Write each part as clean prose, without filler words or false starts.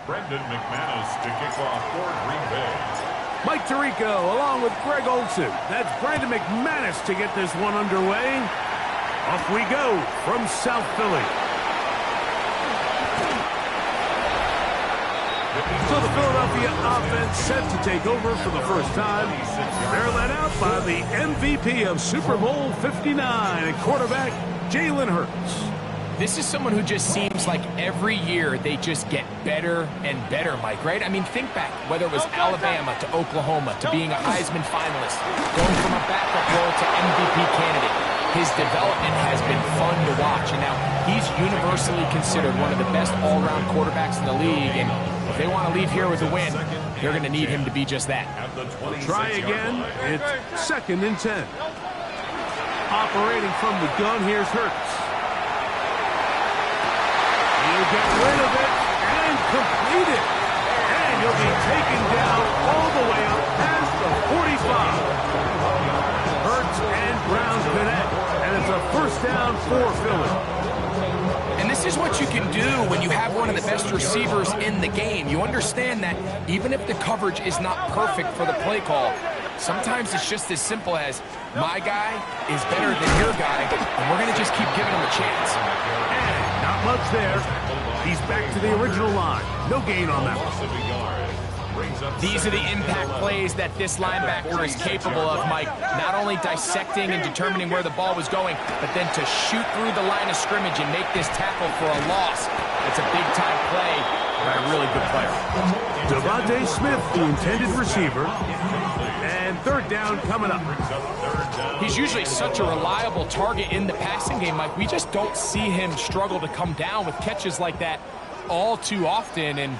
to kick off for Green Bay. Mike Tirico along with Greg Olson. That's Brandon McManus to get this one underway. Off we go from South Philly. So the Philadelphia offense set to take over for the first time. They're led out by the MVP of Super Bowl 59 and quarterback Jalen Hurts. This is someone who just seems like every year they just get better and better, Mike, right? I mean, think back, whether it was Alabama to Oklahoma to being a Heisman finalist, going from a backup role to MVP candidate. His development has been fun to watch, and now he's universally considered one of the best all-around quarterbacks in the league, and if they want to leave here with a win, they're going to need him to be just that. Try again. It's 2nd and 10. Operating from the gun, here's Hurts. He'll get rid of it and complete it. And he'll be taken down all the way up past the 45. Hurts and Browns connect, and it's a first down for Philly. And this is what you can do when you have one of the best receivers in the game. You understand that even if the coverage is not perfect for the play call, sometimes it's just as simple as, my guy is better than your guy, and we're going to just keep giving him a chance. And not much there. He's back to the original line. No gain on that one. These are the impact plays that this linebacker is capable of, Mike. Not only dissecting and determining where the ball was going, but then to shoot through the line of scrimmage and make this tackle for a loss. It's a big-time play by a really good player. Devontae Smith, the intended receiver. And 3rd down coming up. He's usually such a reliable target in the passing game, Mike. We just don't see him struggle to come down with catches like that all too often. And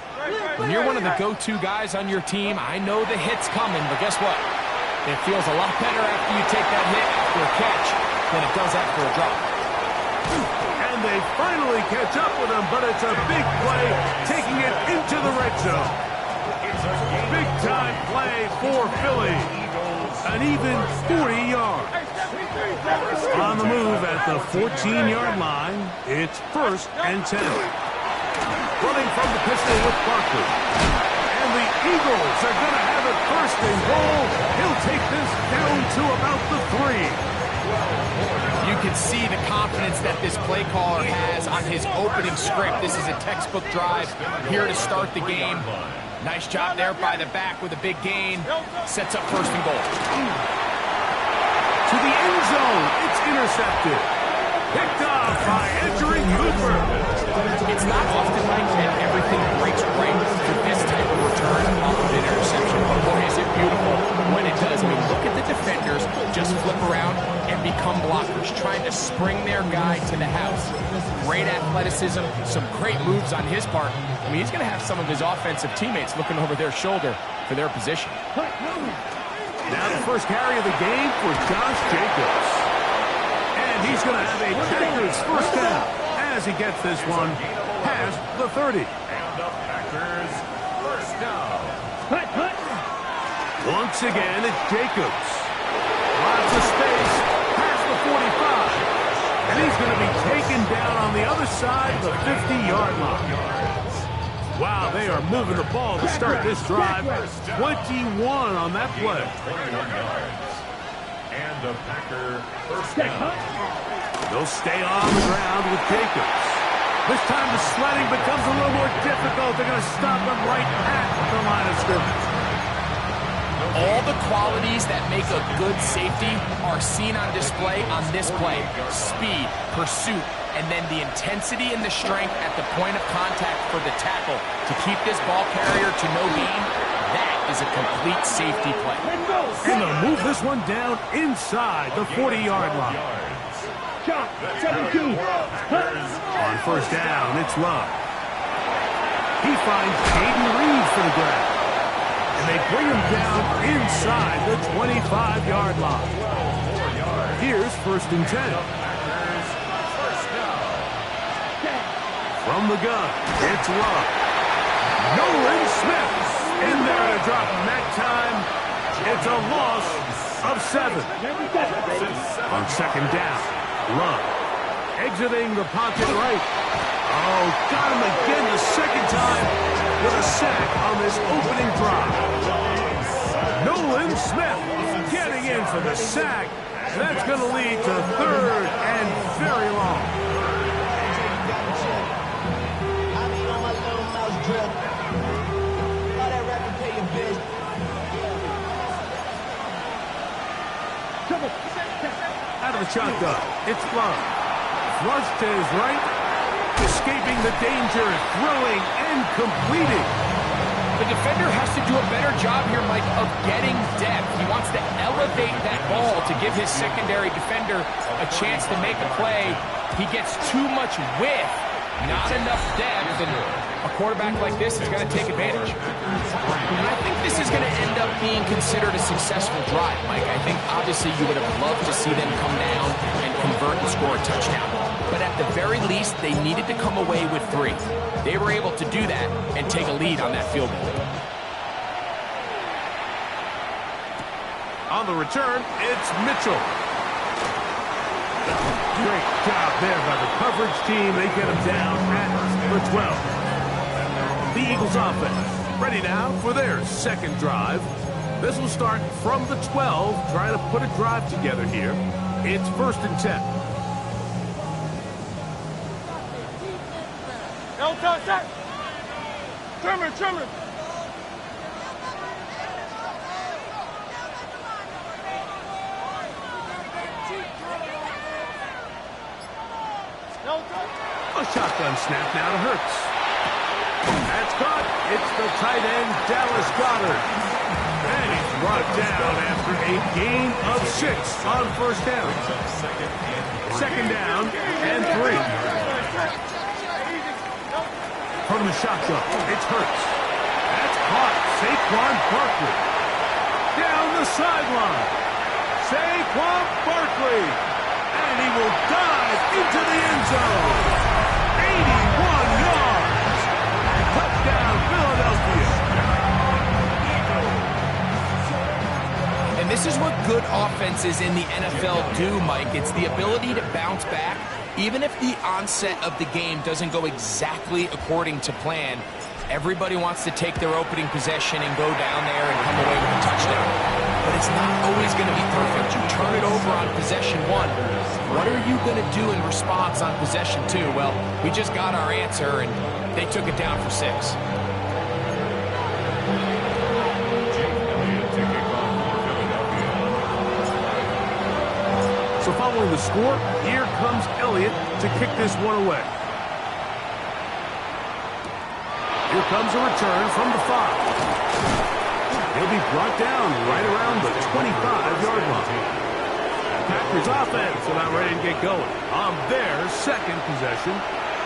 when you're one of the go-to guys on your team, I know the hit's coming, but guess what? It feels a lot better after you take that hit after a catch than it does after a drop. And they finally catch up with him, but it's a big play, taking it into the red zone. Big-time play for Philly. An even 40 yards. On the move at the 14-yard line, it's 1st and 10. Running from the pistol with Barkley. And the Eagles are going to have it 1st and goal. He'll take this down to about the 3. You can see the confidence that this play caller has on his opening script. This is a textbook drive here to start the game. Nice job there by the back with a big gain. Sets up 1st and goal. To the end zone. It's intercepted. Picked off by Edgerrin Cooper. It's not often, Mike, that everything breaks right for this type of return off of an interception. But boy, is it beautiful when it does. I mean, look at the defenders just flip around and become blockers, trying to spring their guy to the house. Great athleticism, some great moves on his part. I mean, he's going to have some of his offensive teammates looking over their shoulder for their position. Now the first carry of the game for Josh Jacobs. And he's going to have a Packers 1st down as he gets this one past the 30. And the Packers 1st down. Once again, it's Jacobs. Lots of space past the 45. And he's going to be taken down on the other side of the 50-yard line. Wow, they are moving the ball to start this drive. 21 on that play. 21 yards. And the Packer 1st down. They'll stay on the ground with Jacobs. This time the sledding becomes a little more difficult. They're going to stop him right at the line of scrimmage. All the qualities that make a good safety are seen on display on this play. Speed, pursuit, and then the intensity and the strength at the point of contact for the tackle to keep this ball carrier to no gain. That is a complete safety play. And they'll move this one down inside the 40-yard line. Shot, 17. On 1st down, it's Love. He finds Caden Reed for the grab. And they bring him down inside the 25-yard line. Here's 1st and 10. From the gun, it's Love. Nolan Smith in there to drop him that time. It's a loss of 7. On 2nd down, Love exiting the pocket right. Oh, got him again the 2nd time. with a sack on this opening drive. Nolan Smith getting in for the sack. That's going to lead to third and very long. Out of the shotgun, it's Love. Flush to his right, escaping the danger, throwing and completing. The defender has to do a better job here, Mike, of getting depth. He wants to elevate that ball to give his secondary defender a chance to make a play. He gets too much width, not enough depth, and a quarterback like this is going to take advantage. And I think this is going to end up being considered a successful drive, Mike. I think obviously you would have loved to see them come down and convert and score a touchdown. But at the very least, they needed to come away with 3. They were able to do that and take a lead on that field goal. On the return, it's Mitchell. Great job there by the coverage team. They get him down at the 12. The Eagles offense ready now for their second drive. This will start from the 12, trying to put a drive together here. It's 1st and 10. Trimmer. A shotgun snap now to Hurts. That's caught. It's the tight end, Dallas Goedert. And he's brought down after a gain of 6 on 1st down. 2nd down and 3. From the shotgun, it's Hurts. That's caught. Saquon Barkley. Down the sideline. Saquon Barkley. And he will dive into the end zone. 81 yards. Touchdown, Philadelphia. And this is what good offenses in the NFL do, Mike. It's the ability to bounce back. Even if the onset of the game doesn't go exactly according to plan, everybody wants to take their opening possession and go down there and come away with a touchdown. But it's not always going to be perfect. You turn it over on possession 1. What are you going to do in response on possession 2? Well, we just got our answer, and they took it down for 6. So following the score, here comes Elliott to kick this one away. Here comes a return from the 5. He'll be brought down right around the 25-yard line. Packers offense about ready to get going on their second possession.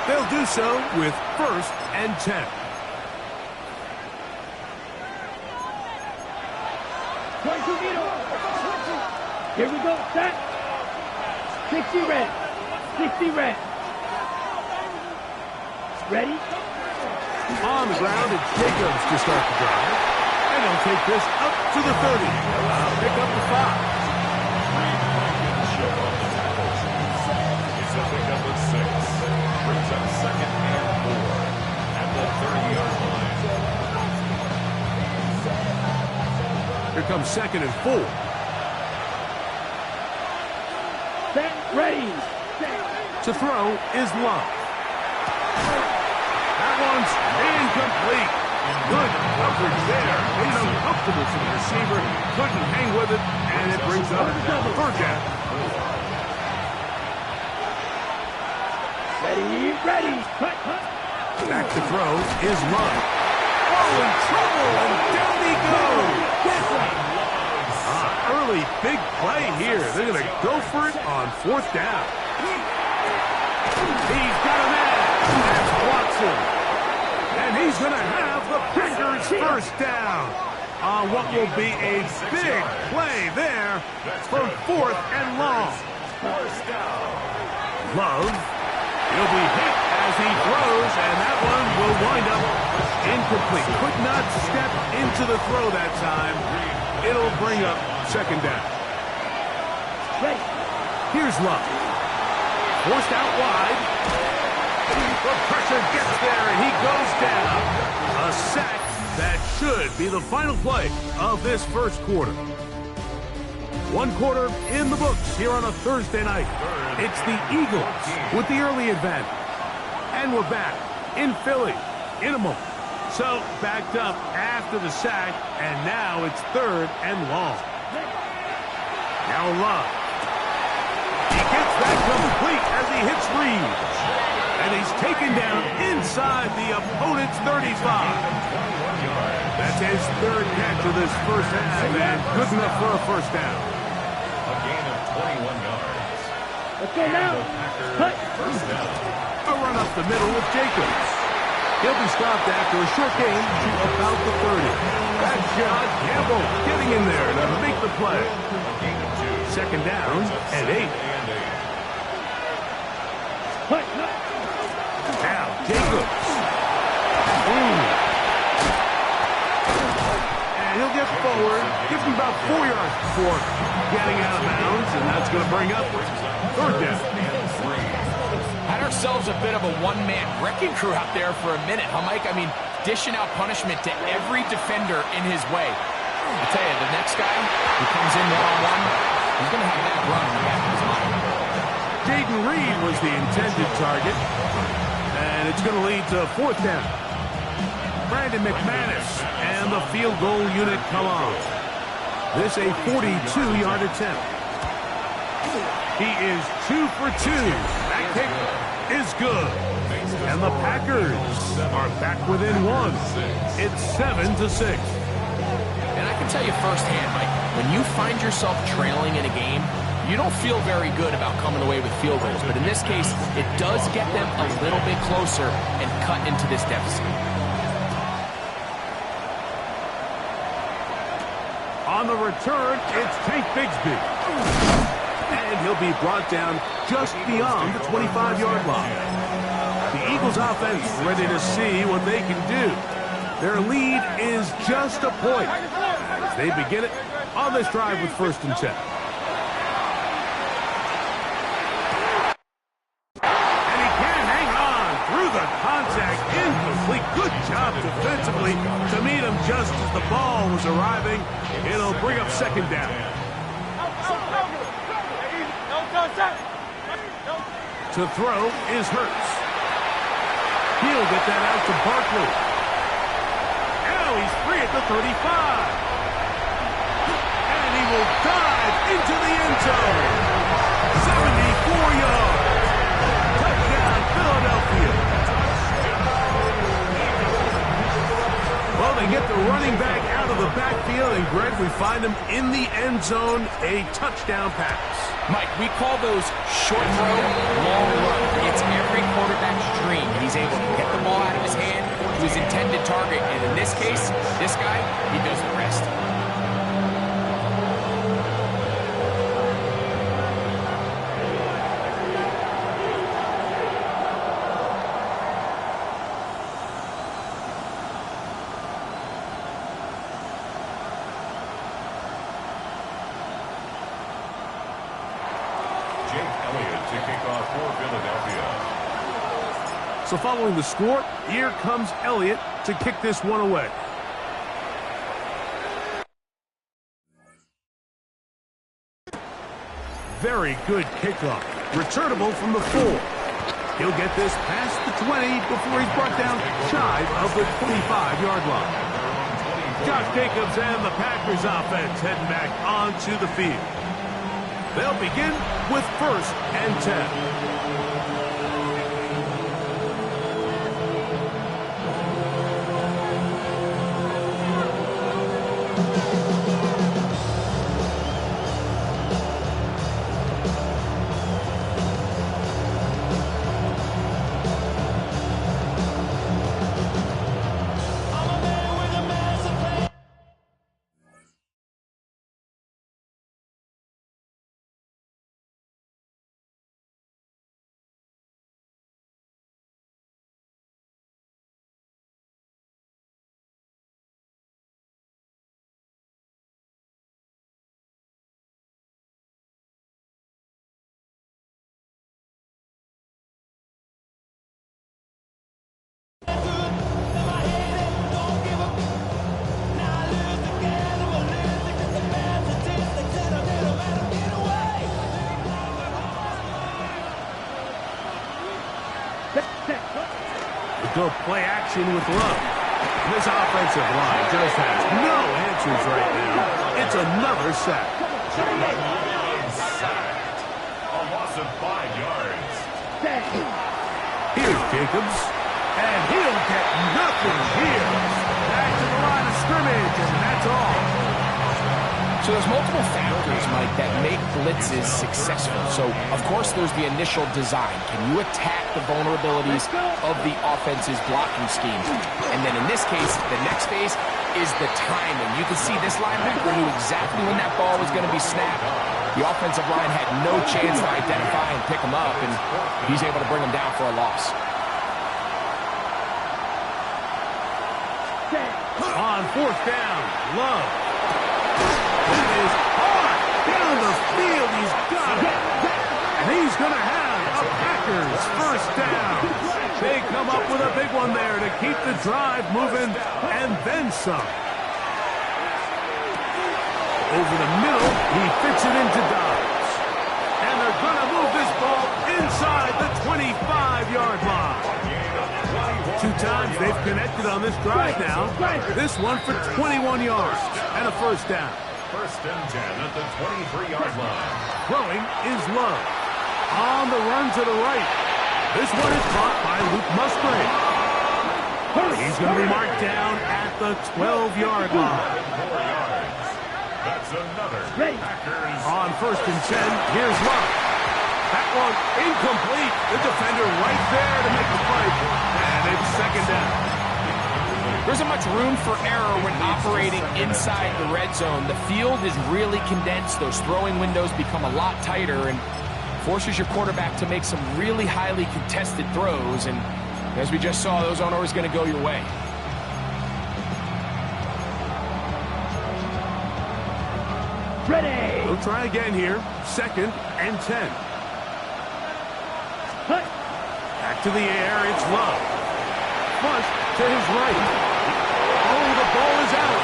They'll do so with 1st and 10. Here we go, set. 60 red. 60 red. Ready? On the ground, it's Jacobs to start the drive. And he'll take this up to the 30. Pick up the 5. It's a pickup of 6. Brings up 2nd and 4 at the 30-yard line. Here comes 2nd and 4. Set. Ready. To throw is Love. That one's incomplete. Good coverage there. It's uncomfortable for the receiver. Couldn't hang with it, and it brings up 3rd down. Ready. Cut. Back to throw is Love. Oh, in trouble, and down he goes. Early big play here. They're going to go for it on 4th down. He's got a man. That's Watson. And he's going to have the Packers 1st down on what will be a big play there from 4th and long. Love. He'll be hit as he throws, and that one will wind up incomplete. Could not step into the throw that time. It'll bring up 2nd down. Here's Love. Forced out wide. The pressure gets there, and he goes down. A a sack that should be the final play of this first quarter. One quarter in the books here on a Thursday night. It's the Eagles with the early advantage. And we're back in Philly in a moment. So backed up after the sack, and now it's 3rd and long. Now Love. He gets that complete as he hits Reed. And he's taken down inside the opponent's 35. That's his 3rd catch of this first half, and good enough for a first down. A gain of 21 yards. Let's go now. Cut. First down. A run up the middle with Jacobs. He'll be stopped after a short gain to about the 30. That's John Campbell getting in there to make the play. A gain of 2. Second down and 8. Cut. Now Jacobs. And he'll get forward. Gives him about 4 yards before getting out of bounds, and that's going to bring up 3rd down. Had ourselves a bit of a one-man wrecking crew out there for a minute, huh, Mike? I mean, dishing out punishment to every defender in his way. I tell you, the next guy who comes in one-on-one, he's going to have that run in the back of his mind. Jaden Reed was the intended target, and it's going to lead to 4th down. Brandon McManus and the field goal unit come on. This a 42-yard attempt. He is 2 for 2. That kick is good. And the Packers are back within 1. It's 7-6. And I can tell you firsthand, Mike, when you find yourself trailing in a game, you don't feel very good about coming away with field goals. But in this case, it does get them a little bit closer and cut into this deficit. On the return, it's Tank Bigsby. And he'll be brought down just beyond the 25-yard line. The Eagles offense ready to see what they can do. Their lead is just a point as they begin it on this drive with 1st and 10. And he can hang on through the contact. Incomplete. Good job defensively to meet him just as the ball was arriving. It'll bring up 2nd down. To throw is Hurts. He'll get that out to Barkley. Now he's free at the 35. And he will dive into the end zone. 74 yards. Touchdown, Philadelphia. Well, they get the running back out of the backfield, and Greg, we find him in the end zone, a touchdown pass. Mike, we call those short throw, long run. It's every quarterback's dream. He's able to get the ball out of his hand to his intended target. And in this case, this guy, he does the rest. So following the score, here comes Elliott to kick this one away. Very good kickoff. Returnable from the 4. He'll get this past the 20 before he's brought down shy of the 25-yard line. Josh Jacobs and the Packers offense heading back onto the field. They'll begin with 1st and 10. go play action with Love. This offensive line just has no answers right now. It's another sack. Sacked. A loss of 5 yards. Here's Jacobs. And he'll get nothing here. Back to the line of scrimmage, and that's all. So there's multiple factors, Mike, that make blitzes successful. So, of course, there's the initial design. Can you attack the vulnerabilities of the offense's blocking scheme? And then in this case, the next phase is the timing. You can see this linebacker knew exactly when that ball was going to be snapped. The offensive line had no chance to identify and pick him up, and he's able to bring him down for a loss. On 4th down, Love. That is hard down the field. He's got it. And he's going to have a Packers first down. They come up with a big one there to keep the drive moving, and then some. Over the middle, he fits it into Dobbs. And they're going to move this ball inside the 25-yard line. 2 times they've connected on this drive now. This one for 21 yards and a first down. 1st and 10 at the 23-yard line. Throwing is Love. On the run to the right. This one is caught by Luke Musgrave. He's going to be marked down at the 12-yard line. 4 yards. That's another Packers. On 1st and 10, here's Love. That one incomplete. The defender right there to make the fight. And it's 2nd down. There isn't much room for error when operating inside the red zone. The field is really condensed. Those throwing windows become a lot tighter and forces your quarterback to make some really highly contested throws. And as we just saw, those aren't always going to go your way. Ready. We'll try again here. 2nd and 10. Back to the air. It's Love. Flush to his right. Oh, the ball is out.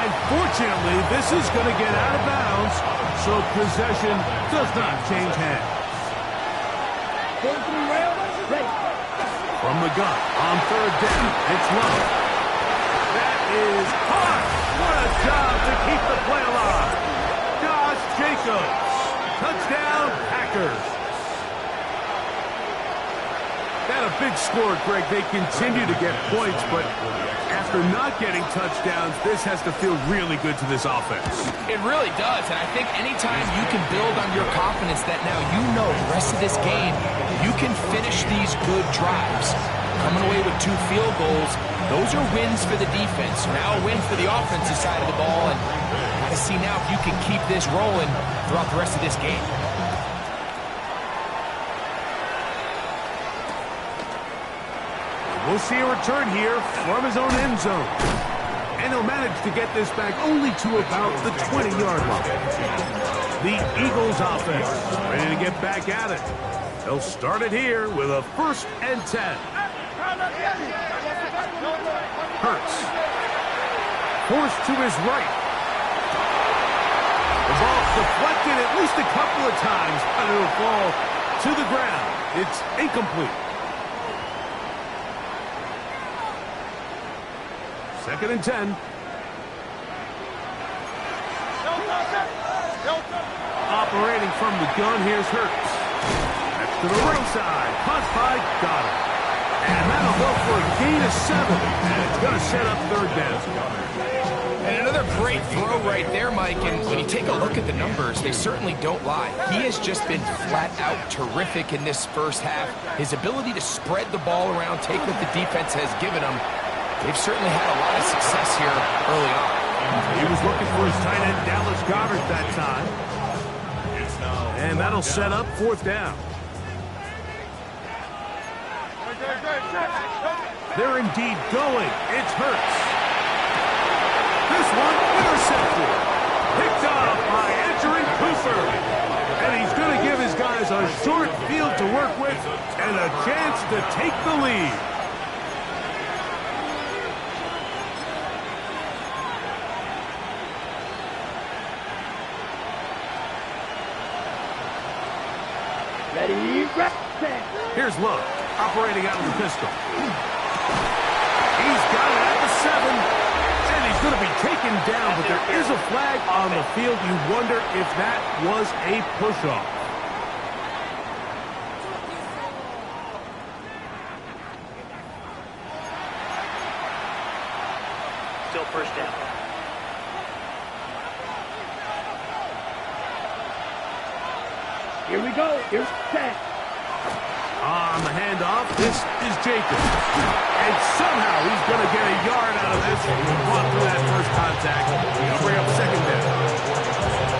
And fortunately, this is going to get out of bounds, so possession does not change hands. From the gun on 3rd down, it's Love. That is hot. What a job to keep the play alive. Josh Jacobs. Touchdown, Packers. That a big score, Greg. They continue to get points, but after not getting touchdowns, this has to feel really good to this offense. It really does, and I think anytime you can build on your confidence that now you know the rest of this game, you can finish these good drives. Coming away with 2 field goals, those are wins for the defense. Now a win for the offensive side of the ball, and got to see now if you can keep this rolling throughout the rest of this game. We'll see a return here from his own end zone. And he'll manage to get this back only to about the 20-yard line. The Eagles offense ready to get back at it. They'll start it here with a 1st and 10. Hurts. Forced to his right. The ball deflected at least a couple of times, but it'll fall to the ground. It's incomplete. 2nd and 10. Operating from the gun, here's Hurts. That's to the right side. Caught by Goddard. And that'll go for a gain of 7. And it's going to set up 3rd down. And another great throw right there, Mike. And when you take a look at the numbers, they certainly don't lie. He has just been flat out terrific in this first half. His ability to spread the ball around, take what the defense has given him. They've certainly had a lot of success here early on. He was looking for his tight end, Dallas Goedert, that time. And that'll set up 4th down. They're indeed going. It's Hurts. This one intercepted. Picked off by Edgerrin Cooper. And he's going to give his guys a short field to work with and a chance to take the lead. Ready, rep. set. Here's Love, operating out of the pistol. He's got it at the 7. And he's going to be taken down, but there is a flag on the field. You wonder if that was a push-off. Still first down. Here we go. Here's set. On the handoff, this is Jacob. And somehow he's going to get a yard out of this and walk through that first contact. He'll bring up second down.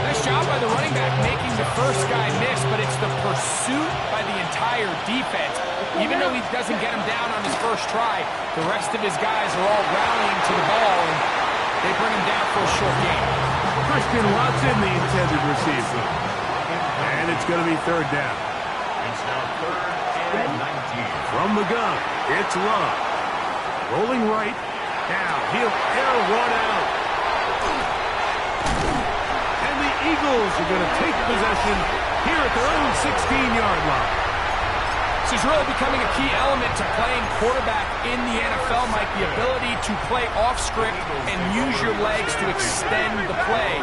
Nice job by the running back making the first guy miss, but it's the pursuit by the entire defense. Even though he doesn't get him down on his first try, the rest of his guys are all rallying to the ball, and they bring him down for a short gain. Christian Watson, the intended receiver. And it's going to be third down. It's now 3rd and 19. From the gun, it's Love. Rolling right. Now he'll air one out. And the Eagles are going to take possession here at their own 16-yard line. This is really becoming a key element to playing quarterback in the NFL, Mike, the ability to play off script and use your legs to extend the play.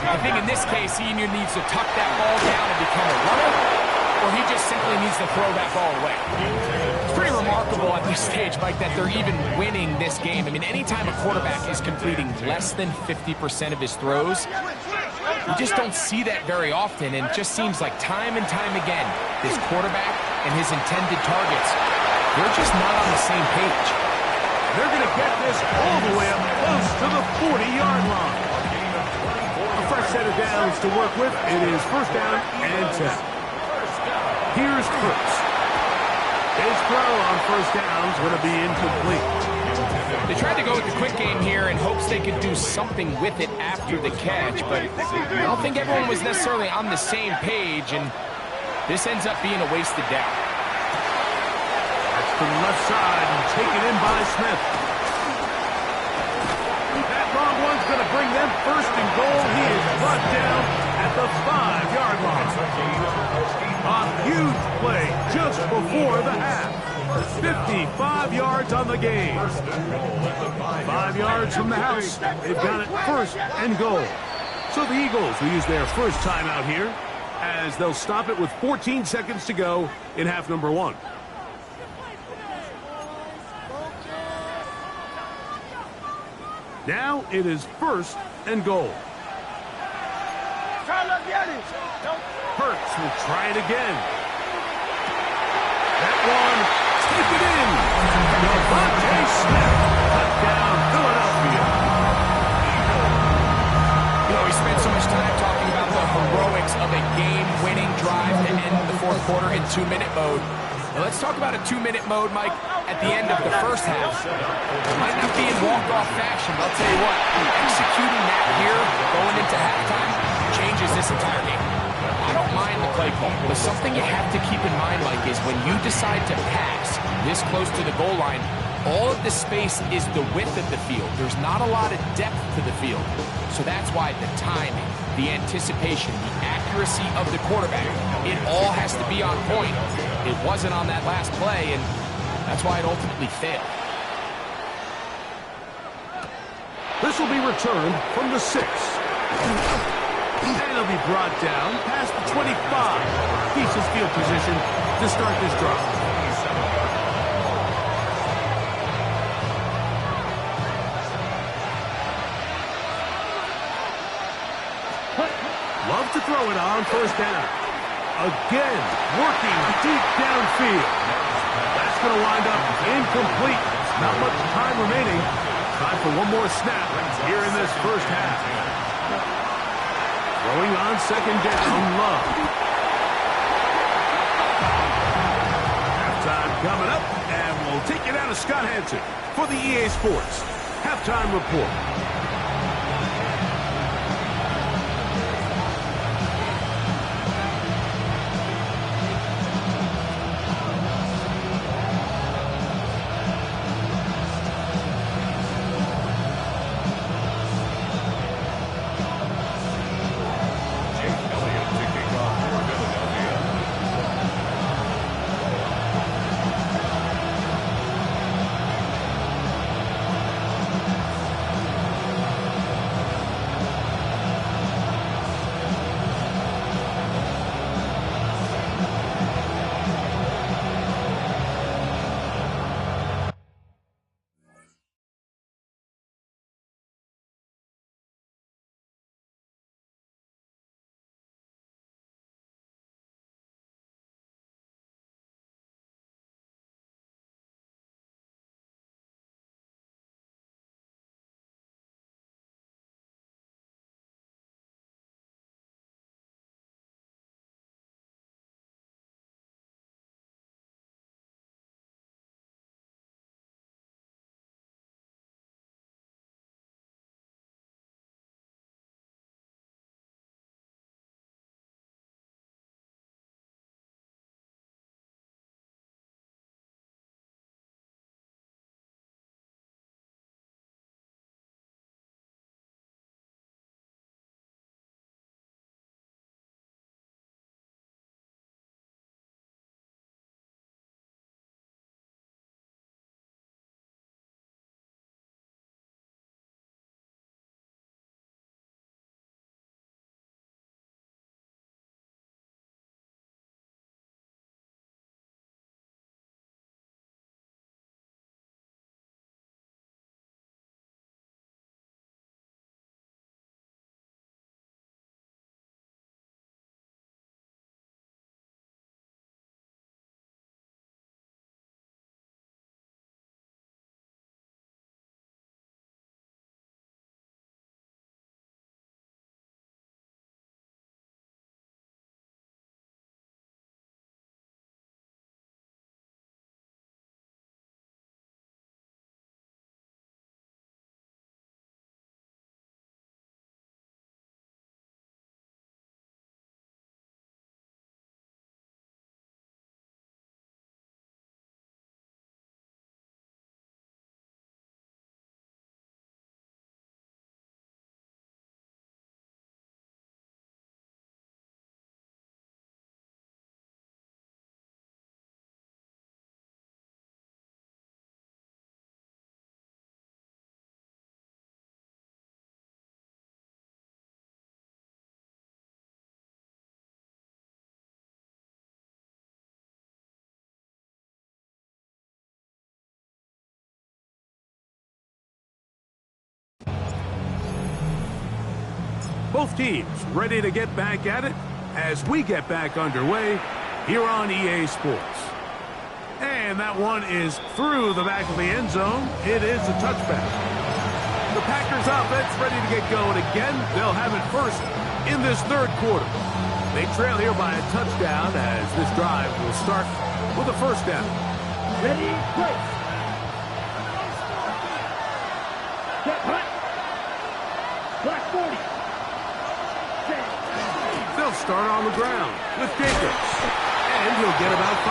I think in this case, he either needs to tuck that ball down and become a runner, or he just simply needs to throw that ball away. It's pretty remarkable at this stage, Mike, that they're even winning this game. I mean, anytime a quarterback is completing less than 50% of his throws, you just don't see that very often, and it just seems like time and time again, this quarterback and his intended targets, they're just not on the same page. They're going to get this all the way up close to the 40-yard line. A fresh set of downs to work with. It is first down and 10. Here's Kurtz. His throw on first down is going to be incomplete. They tried to go with the quick game here in hopes they could do something with it after the catch, but I don't think everyone was necessarily on the same page, and this ends up being a wasted down. That's to the left side and taken in by Smith. That long one's going to bring them first and goal. He is brought down at the 5-yard line. A huge play just before the half. 55 yards on the game. 5 yards from the house. They've got it first and goal. So the Eagles will use their first timeout here, as they'll stop it with 14 seconds to go in half number 1. Now it is first and goal. Hurts will try it again. That one, take it in. Devontae Smith, touchdown, Philadelphia. You know, we spent so much time talking about the heroics of a game-winning drive to end the fourth quarter in 2-minute mode. Now let's talk about a 2-minute mode, Mike, at the end of the first half. It might not be in walk-off fashion, but I'll tell you what, executing that here, going into halftime, changes this entire game. I don't mind the play call, but something you have to keep in mind, Mike, is when you decide to pass this close to the goal line, all of the space is the width of the field. There's not a lot of depth to the field. So that's why the timing, the anticipation, the accuracy of the quarterback, it all has to be on point. It wasn't on that last play, and that's why it ultimately failed. This will be returned from the 6. And it'll be brought down past the 25. Decent field position to start this drive. Love to throw it on first down. Again, working deep downfield. That's going to wind up incomplete. Not much time remaining. Time for one more snap here in this first half. Throwing on second down, Love. Halftime coming up, and we'll take it out of Scott Hansen for the EA Sports Halftime Report. Both teams ready to get back at it as we get back underway here on EA Sports. And that one is through the back of the end zone. It is a touchback. The Packers offense ready to get going again. They'll have it first in this third quarter. They trail here by a touchdown as this drive will start with a first down. Ready, play. Set, hut. Black 40. Set. They'll start on the ground with Jacobs. And he'll get about 5.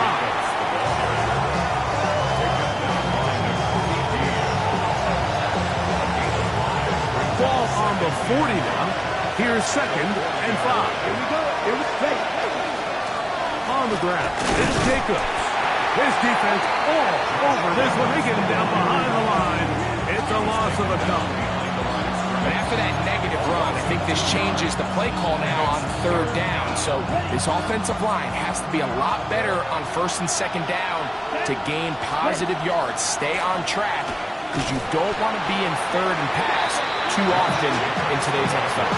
Ball on the 40 now. Here's 2nd and 5. Here we go. Here we go. On the ground is Jacobs. His defense all over this one. They get him down behind the line. It's a loss of a couple. But after that negative run, I think this changes the play call now on 3rd down. So this offensive line has to be a lot better on 1st and 2nd down to gain positive yards. Stay on track because you don't want to be in 3rd and pass too often in today's NFL.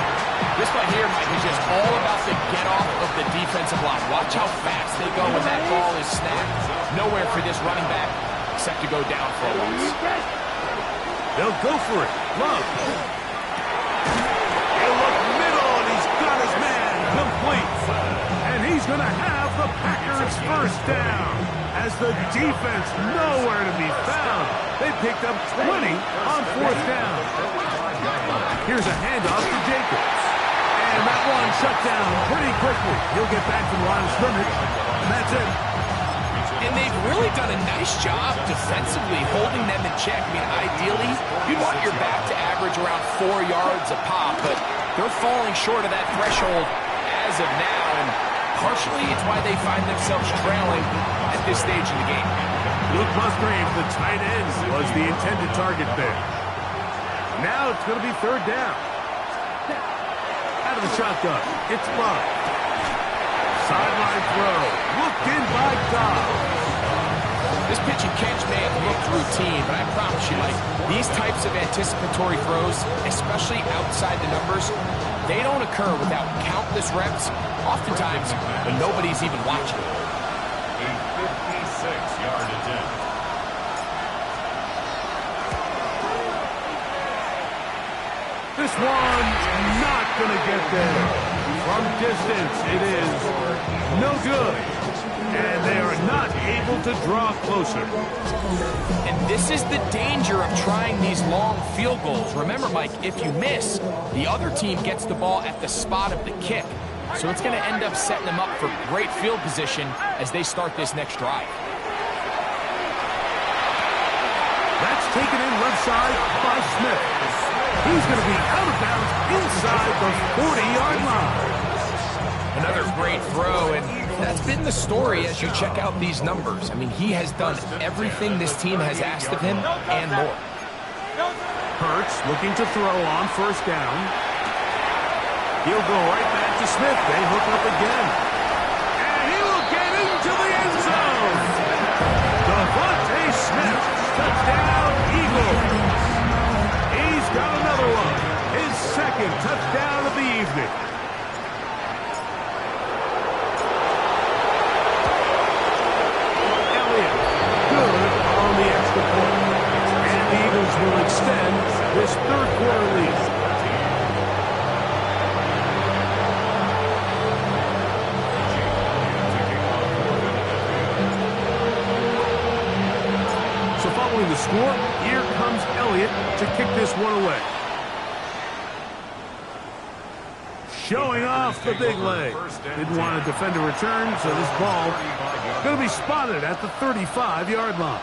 This right here, Mike, is just all about the get-off of the defensive line. Watch how fast they go when that ball is snapped. Nowhere for this running back except to go down for a loss. They'll go for it. Love. He'll look middle, and he's got his man complete. And he's going to have the Packers first down. As the defense nowhere to be found. They picked up 20 on 4th down. Here's a handoff to Jacobs. And that one shut down pretty quickly. He'll get back to the line of scrimmage. And that's it. And they've really done a nice job defensively holding them in check. I mean, ideally, you'd want your back to average around 4 yards a pop, but they're falling short of that threshold as of now. And partially, it's why they find themselves trailing at this stage in the game. Luke Musgrave, the tight end, was the intended target there. Now it's going to be 3rd down. Out of the shotgun, it's Love. Sideline throw, looked in by Dobbs. This pitch and catch may have looked routine, but I promise you, Mike, these types of anticipatory throws, especially outside the numbers, they don't occur without countless reps, oftentimes when nobody's even watching. A 56-yard attempt. This one's not going to get there. From distance, it is no good. And they are not able to draw closer. And this is the danger of trying these long field goals. Remember, Mike, if you miss, the other team gets the ball at the spot of the kick. So it's going to end up setting them up for great field position as they start this next drive. That's taken in left side by Smith. He's going to be out of bounds inside the 40-yard line. Another great throw, and that's been the story as you check out these numbers. I mean, he has done everything this team has asked of him and more. Hurts looking to throw on 1st down. He'll go right back to Smith. They hook up again. And he will get into the end zone. Devontae Smith, touchdown Eagles. He's got another one. His 2nd touchdown of the evening. Elliott, good on the extra point. And the Eagles will extend this 3rd quarter lead. Following the score, here comes Elliott to kick this one away. Showing off the big leg. Didn't want to defend a return, so this ball going to be spotted at the 35-yard line.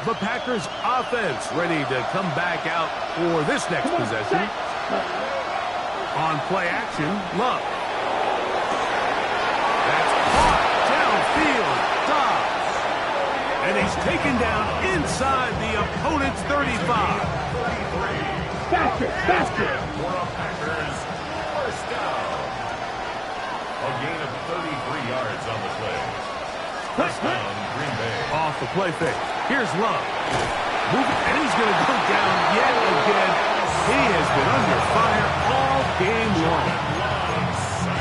The Packers offense ready to come back out for this next possession. On play action, Love. That's caught downfield. Dobbs. And he's taken down inside the opponent's 35. Faster, faster. For a Packers first down. A gain of 33 yards on the play. First down, Green Bay. Off the play fake. Here's Love. Moving, and he's going to go down yet again. He has been under fire all game long.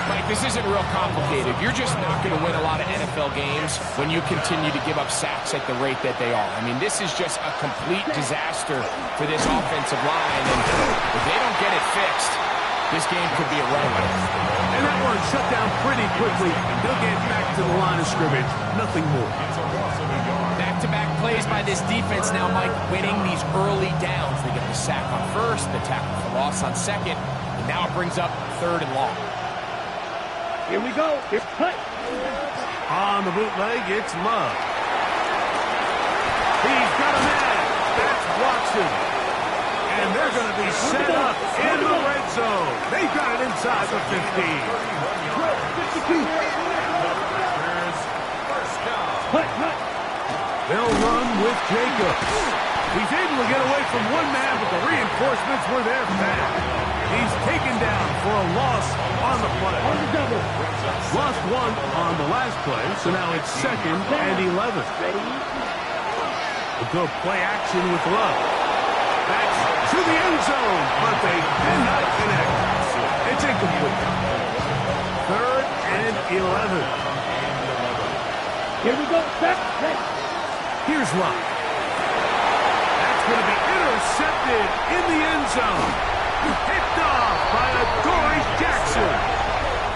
Mike, this isn't real complicated. You're just not going to win a lot of NFL games when you continue to give up sacks at the rate that they are. I mean, this is just a complete disaster for this offensive line, and if they don't get it fixed, this game could be a runaway. And that one shut down pretty quickly. They'll get back to the line of scrimmage. Nothing more. Back-to-back plays by this defense now, Mike, winning these early downs. They get the sack on first, the tackle for loss on second, and now it brings up 3rd and long. Here we go. It's cut. On the bootleg, it's Love. He's got a man. That's Watson. And they're going to be set up in the red zone. They've got it inside the 15. 52. Cut. They'll run with Jacobs. He's able to get away from one man, but the reinforcements were there fast. He's taken down for a loss on the play. On the double. Lost one on the last play, so now it's 2nd and 11. Ready? We'll go play action with Love. That's to the end zone, but they cannot connect. It's incomplete. 3rd and 11. Here we go. Set. Here's Love. That's going to be intercepted in the end zone. Picked off by Dory Jackson.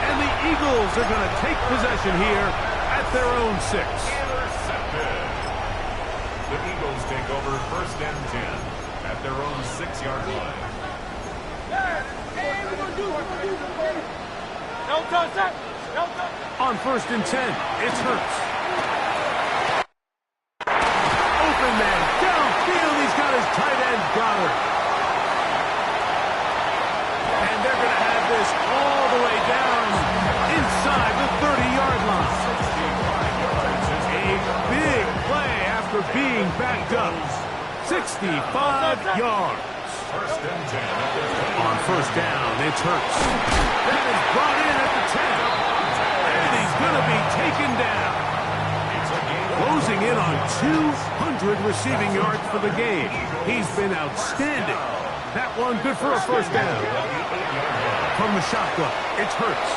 And the Eagles are going to take possession here at their own 6. Intercepted. The Eagles take over 1st and 10 at their own 6-yard line. On 1st and 10, it's Hurts. Open man, downfield, he's got his tight end Goddard. And they're going to have this all the way down inside the 30-yard line. A big play after being backed up. 65 yards. 1st and 10. On 1st down, it's Hurts. That is brought in at the 10. And he's going to be taken down. Closing in on 200 receiving yards for the game. He's been outstanding. That one good for a 1st down. From the shotgun, it's Hurts.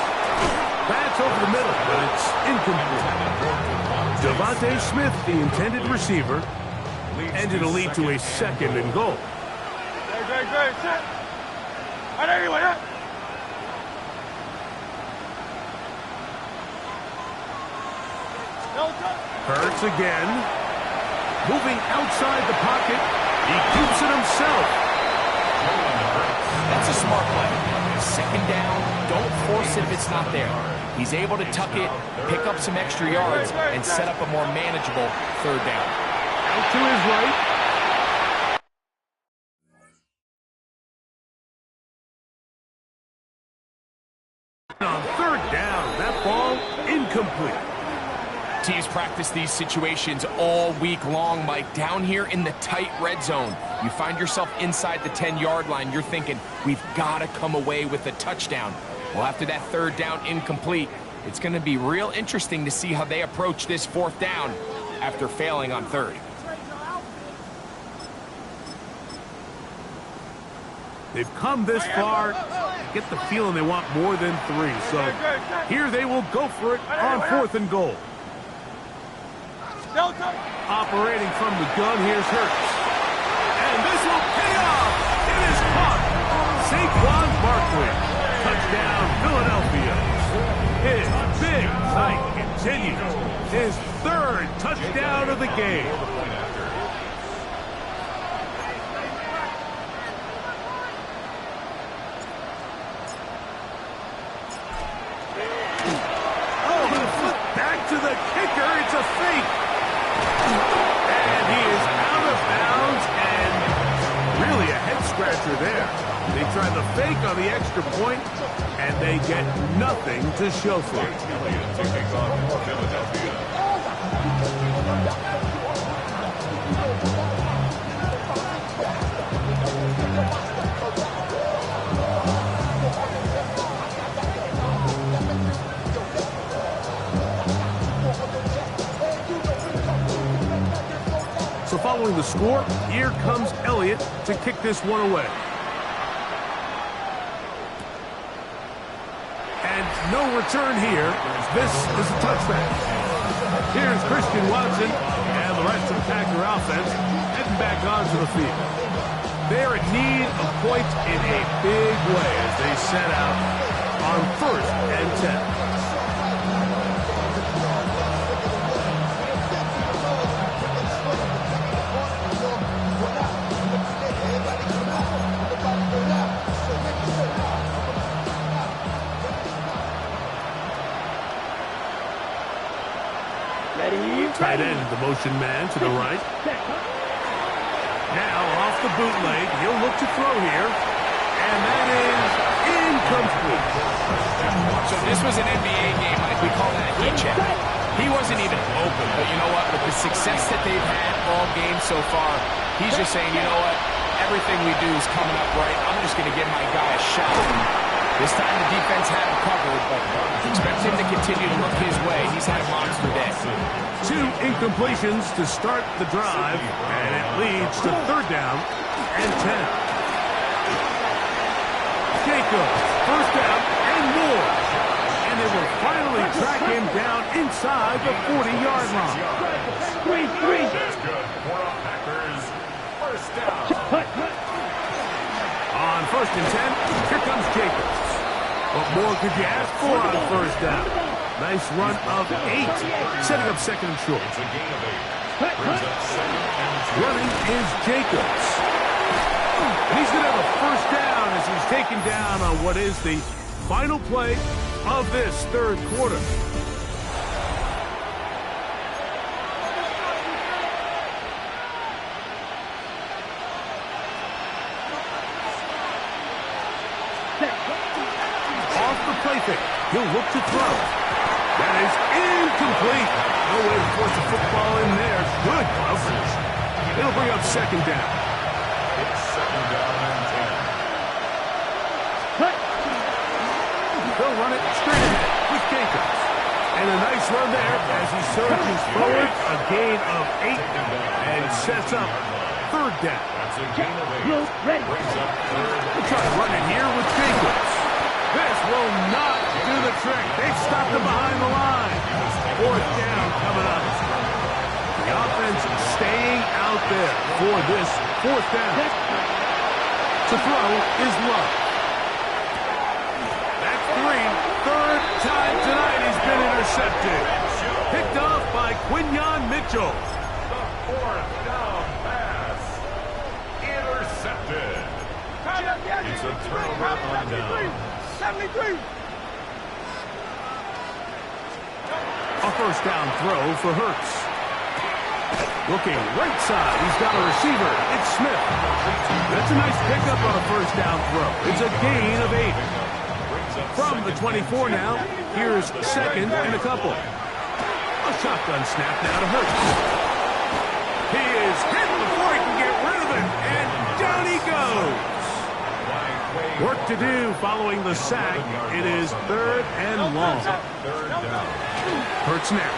That's over the middle, but it's incomplete. Devontae Smith, the intended receiver, and it'll lead to a 2nd and goal. Great. Set. Right anyway, yeah. Hurts again. Moving outside the pocket. He keeps it himself. That's a smart play. 2nd down, don't force it if it's not there. He's able to tuck it, pick up some extra yards, and set up a more manageable 3rd down. Out to his right. On 3rd down, that ball incomplete. Teams practice these situations all week long, Mike. Down here in the tight red zone, you find yourself inside the 10-yard line. You're thinking, we've got to come away with a touchdown. Well, after that 3rd down incomplete, it's going to be real interesting to see how they approach this 4th down after failing on 3rd. They've come this far. I get the feeling they want more than 3. So here they will go for it on 4th and goal. Operating from the gun, here's Hurts. And this will pay off. It is caught. Saquon Barkley. Touchdown, Philadelphia. His big night continues. His 3rd touchdown of the game. Oh, the flip back to the kicker. It's a fake. And he is out of bounds, and really a head-scratcher there. They try the fake on the extra point, and they get nothing to show for it. So following the score, here comes Elliott to kick this one away. no return here. This is a touchback. Here's Christian Watson and the rest of the Packer offense heading back onto the field. They're in need of points in a big way as they set out on 1st and 10. Tight end, the motion man to the right. Now off the bootleg, he'll look to throw here. And that is incomplete. So this was an NBA game, like we call that a heat check. He wasn't even open, but you know what? With the success that they've had all game so far, he's just saying, you know what? Everything we do is coming up right. I'm just going to give my guy a shot. This time the defense had him covered, but expect him to continue to look his way. He's had a monster day. 2 incompletions to start the drive, and it leads to 3rd down and 10. Jacobs, 1st down and more. And they will finally track him down inside the 40-yard line. 3-3. That's good for the Packers. 1st down. On 1st and 10, here comes Jacobs. What more could you ask for on 1st down? Nice run of 8, setting up 2nd and short. It's a gain of 8. Brings up 2nd and 2. Running is Jacobs. And he's going to have a 1st down as he's taken down on what is the final play of this 3rd quarter. He'll look to throw. That is incomplete. No way to force the football in there. Good coverage. It'll bring up 2nd down. It's 2nd down and 10. They'll run it straight ahead with Jacobs. And a nice run there as he surges forward. A gain of 8 and sets up 3rd down. That's a gain of 8. Brings up 3rd. We'll try to run it here with Jacobs. This will not do the trick. They've stopped him behind the line. 4th down coming up. The offense staying out there for this 4th down. To throw is Love. That's 3. 3rd time tonight he's been intercepted. Picked off by Quinyon Mitchell. The 4th down pass. Intercepted. It's a turnover on down. 73. A 1st down throw for Hurts. Looking right side. He's got a receiver. It's Smith. That's a nice pickup on a 1st down throw. It's a gain of 8. From the 24 now, here's 2nd and a couple. A shotgun snap now to Hurts. He is hit before he can get rid of it. And down he goes. Work to do following the sack. It is 3rd and long. 3rd down. Hurts now.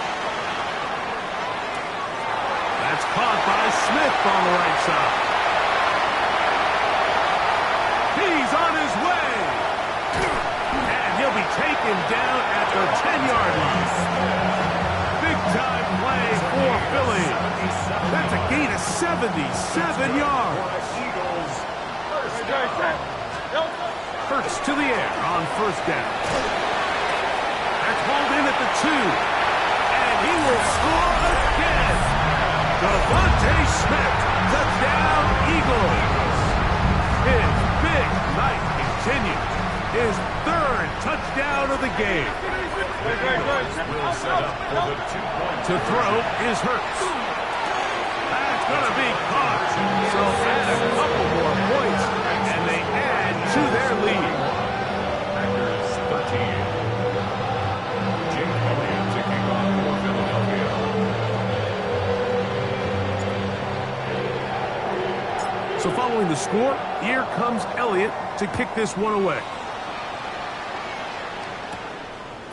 That's caught by Smith on the right side. He's on his way. And he'll be taken down at the 10-yard line. Big time play for Philly. That's a gain of 77 yards. Eagles. 1st down. Hurts to the air on 1st down. That's hauled in at the 2. And he will score again. Devontae Smith, touchdown Eagles. His big night continues. His 3rd touchdown of the game. Will set up for the 2-point. To throw is Hurts. That's going to be caught. So add a couple more points, and they add to their lead. Packers 13. Jake Elliott to kick off for Philadelphia. So following the score, here comes Elliott to kick this one away.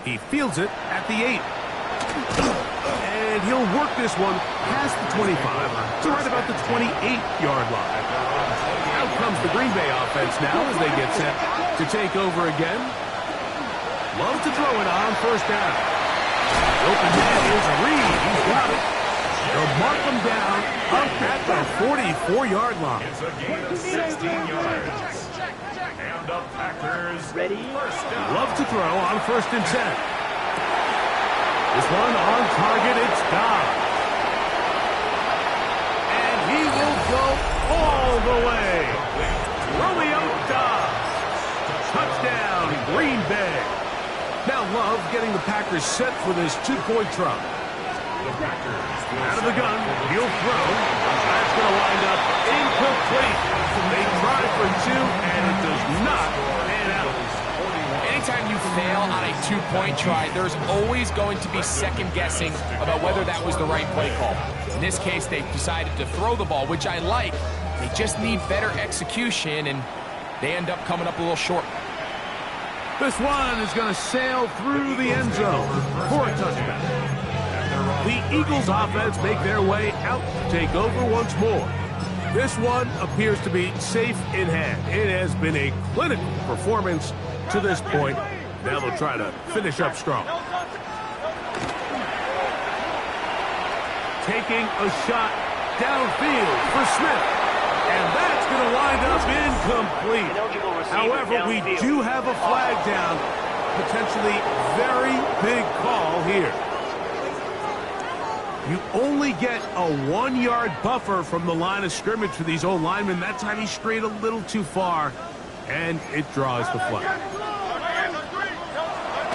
He fields it at the 8. And he'll work this one past the 25 to right about the 28-yard line. Out comes the Green Bay offense now as they get set to take over again. Love to throw it on first down. The open man is Reed. He's got it. They'll mark him down up at the 44-yard line. It's a gain of 16 yards. And the Packers Ready? first down. Love to throw on 1st and 10. This one on target, it's Dobbs. And he will go all the way. Romeo Dobbs. Touchdown, Green Bay. Now Love getting the Packers set for this 2-point try. The Packers Out of the gun, he'll throw. That's going to wind up incomplete. They try for 2, and it does not pan out. Anytime you fail on a 2-point try, there's always going to be second guessing about whether that was the right play call. In this case, they decided to throw the ball, which I like. They just need better execution, and they end up coming up a little short. This one is going to sail through the end zone for a touchdown. The Eagles offense make their way out to take over once more. This one appears to be safe in hand. It has been a clinical performance to this point. Now they'll try to finish up strong. Taking a shot downfield for Smith. And that's going to wind up incomplete. However, we do have a flag down. Potentially very big call here. You only get a 1-yard buffer from the line of scrimmage for these old linemen. That time he strayed a little too far, and it draws the flag.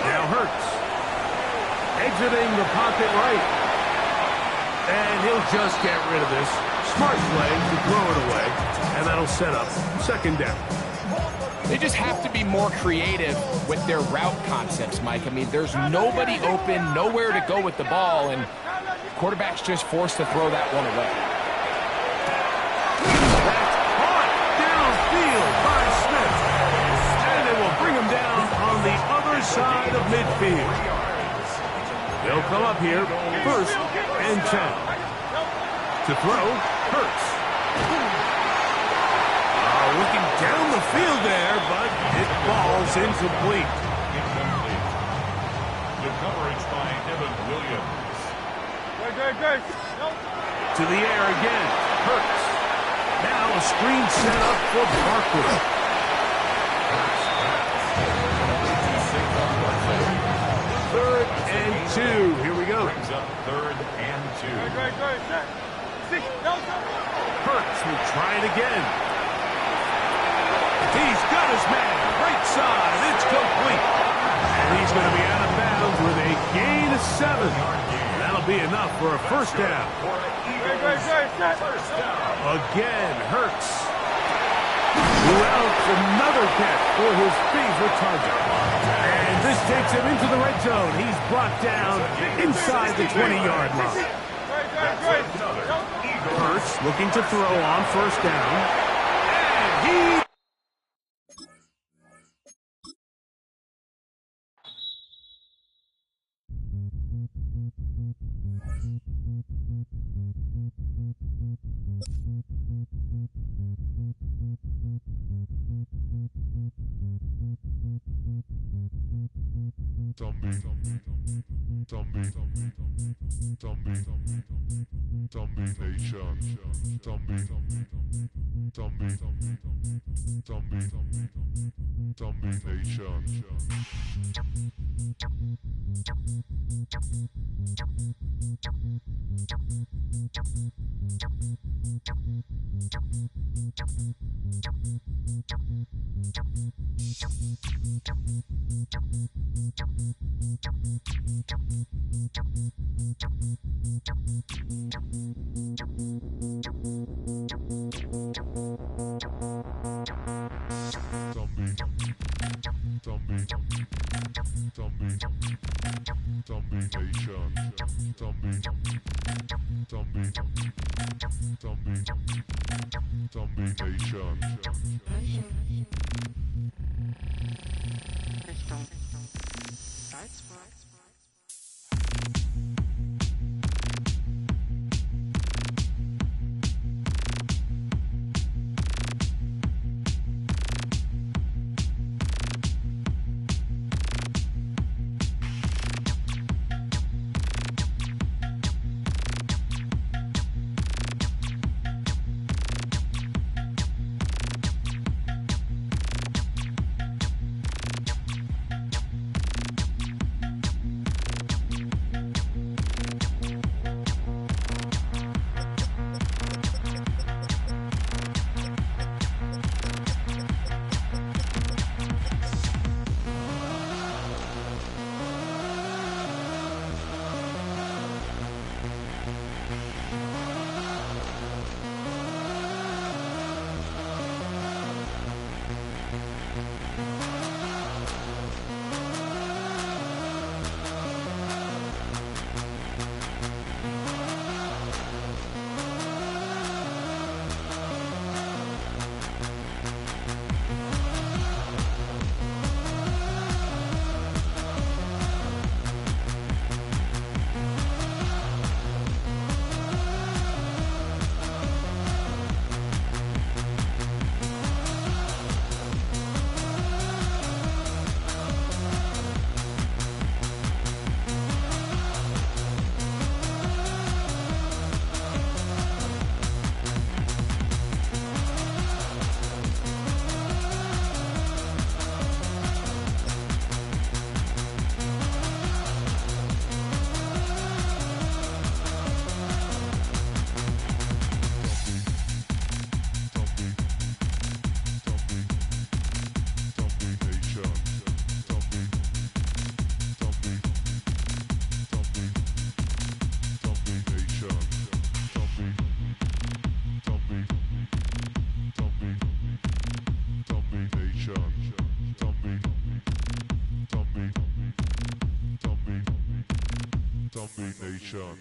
Now Hurts exiting the pocket right. And he'll just get rid of this. Smart play to throw it away, and that'll set up 2nd down. They just have to be more creative with their route concepts, Mike. I mean, there's nobody open, nowhere to go with the ball, and quarterback's just forced to throw that one away. That's caught downfield by Smith. And it will bring him down on the other side of midfield. They'll come up here, 1st and 10. To throw, Hurts. Looking down the field there, but it falls incomplete. The coverage by Evan Williams. To the air again, Hurts. Now a screen set up for Barkley. 3rd and 2. Here we go. Brings up 3rd and 2. Hurts will try it again. He's got his man. Right side. It's complete. And he's going to be out of bounds with a gain of 7. That'll be enough for a 1st down. Again, Hurts. Who else? Another catch for his favorite target. And this takes him into the red zone. He's brought down inside the 20-yard line. Hurts looking to throw on 1st down. And he... Nation.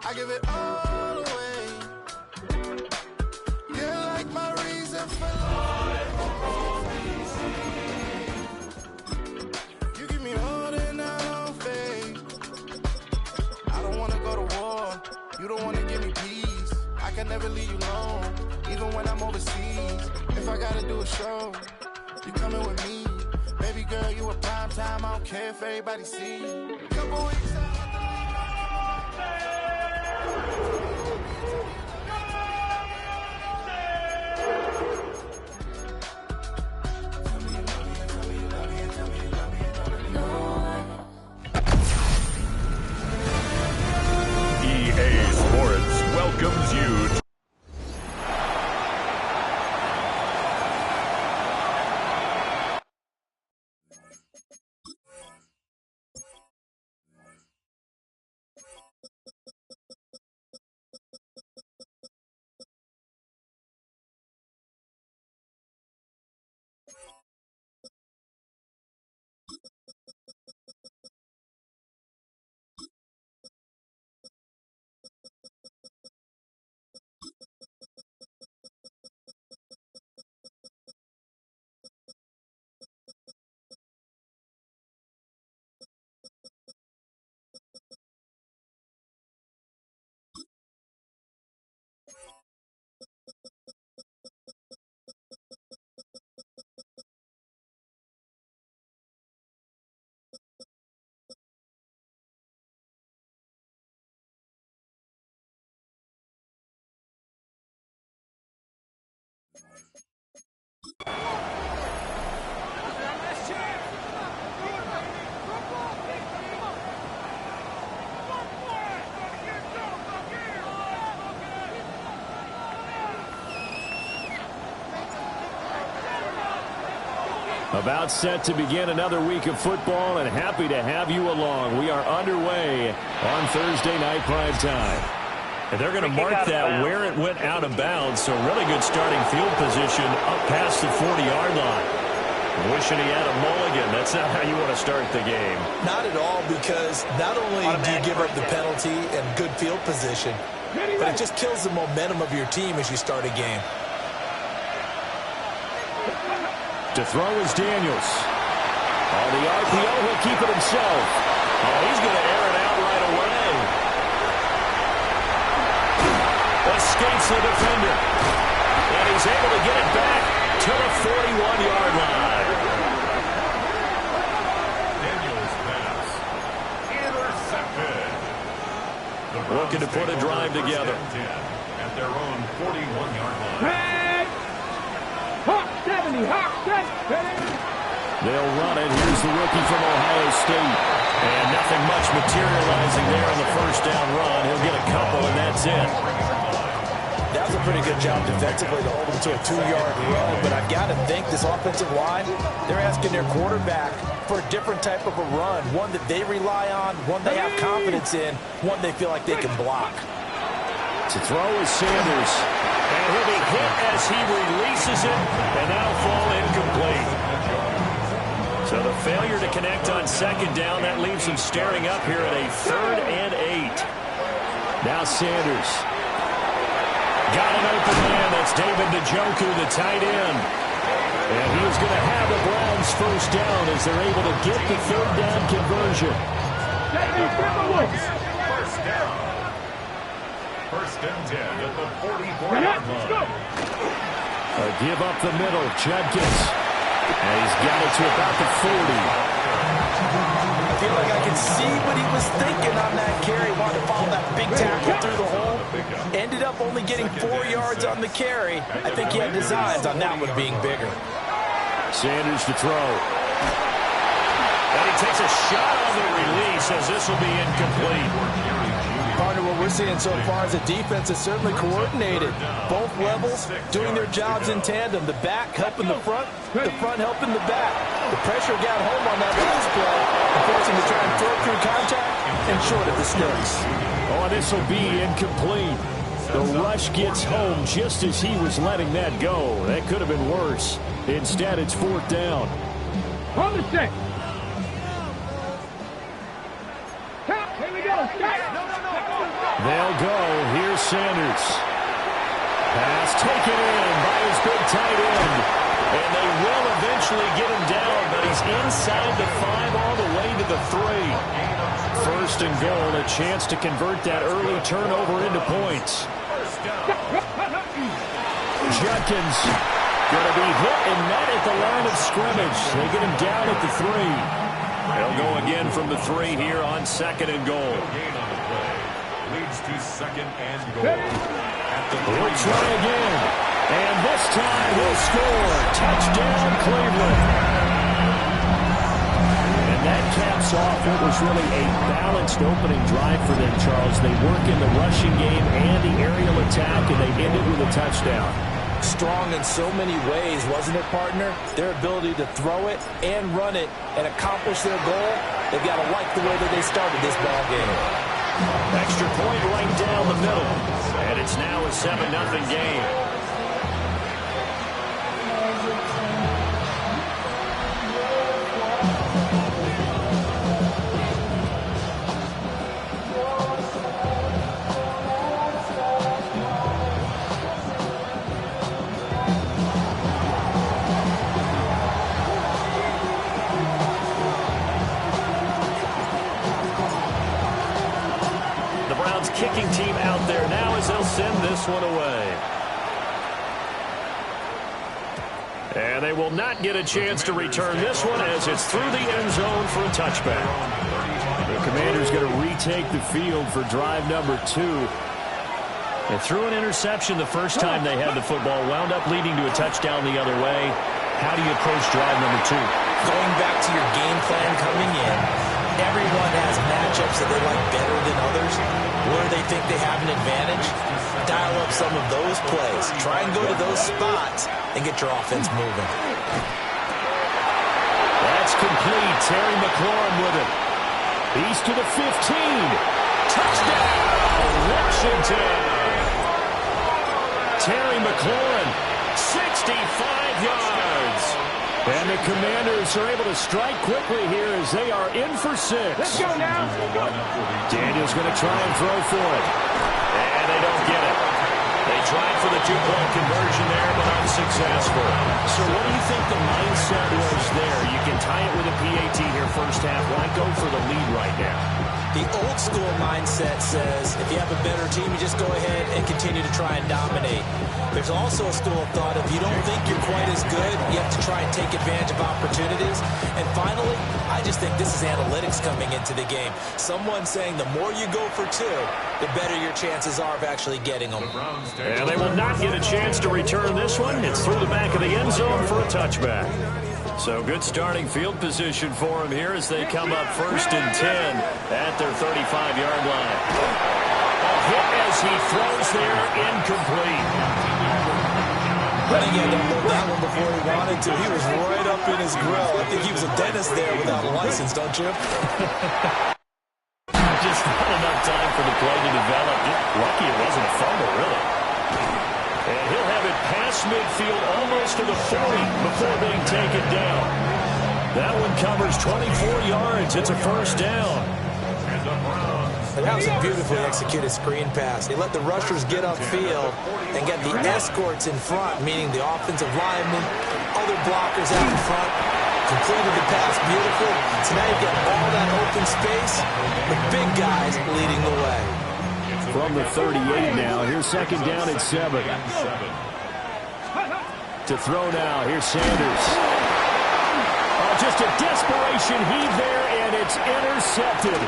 I give it all away. You're like my reason for life. You give me all that I don't fade. I don't wanna go to war. You don't wanna give me peace. I can never leave you alone, even when I'm overseas. If I gotta do a show, you coming with me. Baby girl, you a prime time. I don't care if everybody see. Couple weeks out. Welcomes you to About set to begin another week of football, and happy to have you along. We are underway on Thursday night prime time. And they're going to mark that where it went out of bounds, so really good starting field position up past the 40-yard line. Wishing he had a mulligan. That's not how you want to start the game. Not at all, because not only do you give up the penalty and good field position, but it just kills the momentum of your team as you start a game. To throw is Daniels. On the RPO, he'll keep it himself. Oh, he's going to air it out right away. beats the defender. And he's able to get it back to the 41-yard line. Daniel's pass. Intercepted. Looking to put a drive together. At their own 41-yard line. Hey! Hawk 70, Hawk 70. They'll run it. Here's the rookie from Ohio State. And nothing much materializing there on the first down run. He'll get a couple, and that's it. That was a pretty good job defensively to hold him to a 2-yard run. But I've got to think this offensive line, they're asking their quarterback for a different type of a run, one that they rely on, one they have confidence in, one they feel like they can block. To throw is Sanders. And he'll be hit as he releases it, and that'll fall incomplete. So the failure to connect on second down, that leaves him staring up here at a 3rd and 8. Now Sanders. Got an open man. That's David Njoku, the tight end. And he is going to have the Browns first down as they're able to get the 3rd down conversion. First down. First and 10 at the 44-yard line. A give up the middle. Judkins. And he's got it to about the 40. I feel like I can see what he was thinking on that carry. Wanted to follow that big tackle through the hole. Ended up only getting 4 yards on the carry. I think he had designs on that one being bigger. Sanders to throw. And he takes a shot on the release as this will be incomplete. Partner, what we're seeing so far is the defense is certainly coordinated. Both levels doing their jobs in tandem. The back helping the front helping the back. The pressure got home on that last play, forcing to try and throw through contact and short of the sticks. Oh, this will be incomplete. The rush gets home just as he was letting that go. That could have been worse. Instead, it's 4th down. On the stick. Here we go. They'll go. Here's Sanders. Pass taken in by his big tight end. And they will eventually get him down, but he's inside the 5 all the way to the 3. First and goal, a chance to convert that early turnover into points. Judkins going to be hit and met at the line of scrimmage. They get him down at the 3. They'll go again from the 3 here on 2nd and goal. Gain on the play. Leads to 2nd and goal. We'll try again. And this time he'll score. Touchdown, Cleveland. And that caps off what was really a balanced opening drive for them, Charles. They work in the rushing game and the aerial attack, and they ended with a touchdown. Strong in so many ways, wasn't it, partner? Their ability to throw it and run it and accomplish their goal, they've got to like the way that they started this ball game. Extra point right down the middle. And it's now a 7-0 game. Kicking team out there now as they'll send this one away. And they will not get a chance to return this one as it's through the end zone for a touchback. The Commanders going to retake the field for drive number 2. They threw an interception the first time they had the football, wound up leading to a touchdown the other way. How do you approach drive number 2? Going back to your game plan coming in, everyone has matchups that they like better than others. Where they think they have an advantage, dial up some of those plays. Try and go to those spots and get your offense moving. That's complete. Terry McLaurin with it. He's to the 15. Touchdown, Washington. Terry McLaurin, 65 yards. And the Commanders are able to strike quickly here as they are in for 6. Let's go now. Daniel's going to try and throw for it. And they don't get it. They tried for the 2-point conversion there, but unsuccessful. So what do you think the mindset was there? You can tie it with a PAT here first half. Why go for the lead right now? The old school mindset says if you have a better team, you just go ahead and continue to try and dominate. There's also a school of thought if you don't think you're quite as good, you have to try and take advantage of opportunities. And finally, I just think this is analytics coming into the game. Someone saying the more you go for two, the better your chances are of actually getting them. And they will not get a chance to return this one. It's through the back of the end zone for a touchback. So good starting field position for them here as they come up 1st and 10 at their 35-yard line. A hit as he throws there, incomplete. I think he had to hold that one before he wanted to. He was right up in his grill. I think he was a dentist there without a license, don't you? Just not enough time for the play to develop. Lucky it wasn't a fumble, really. And he'll have it past midfield almost to the 40 before being taken down. That one covers 24 yards. It's a first down. That was a beautifully executed screen pass. He let the rushers get upfield and get the escorts in front, meaning the offensive linemen, other blockers out in front. Completed the pass beautiful. So now you get all that open space. The big guys leading the way. From the 38 now, here's 2nd down and 7. To throw now, here's Sanders. Oh, just a desperation heave there, and it's intercepted.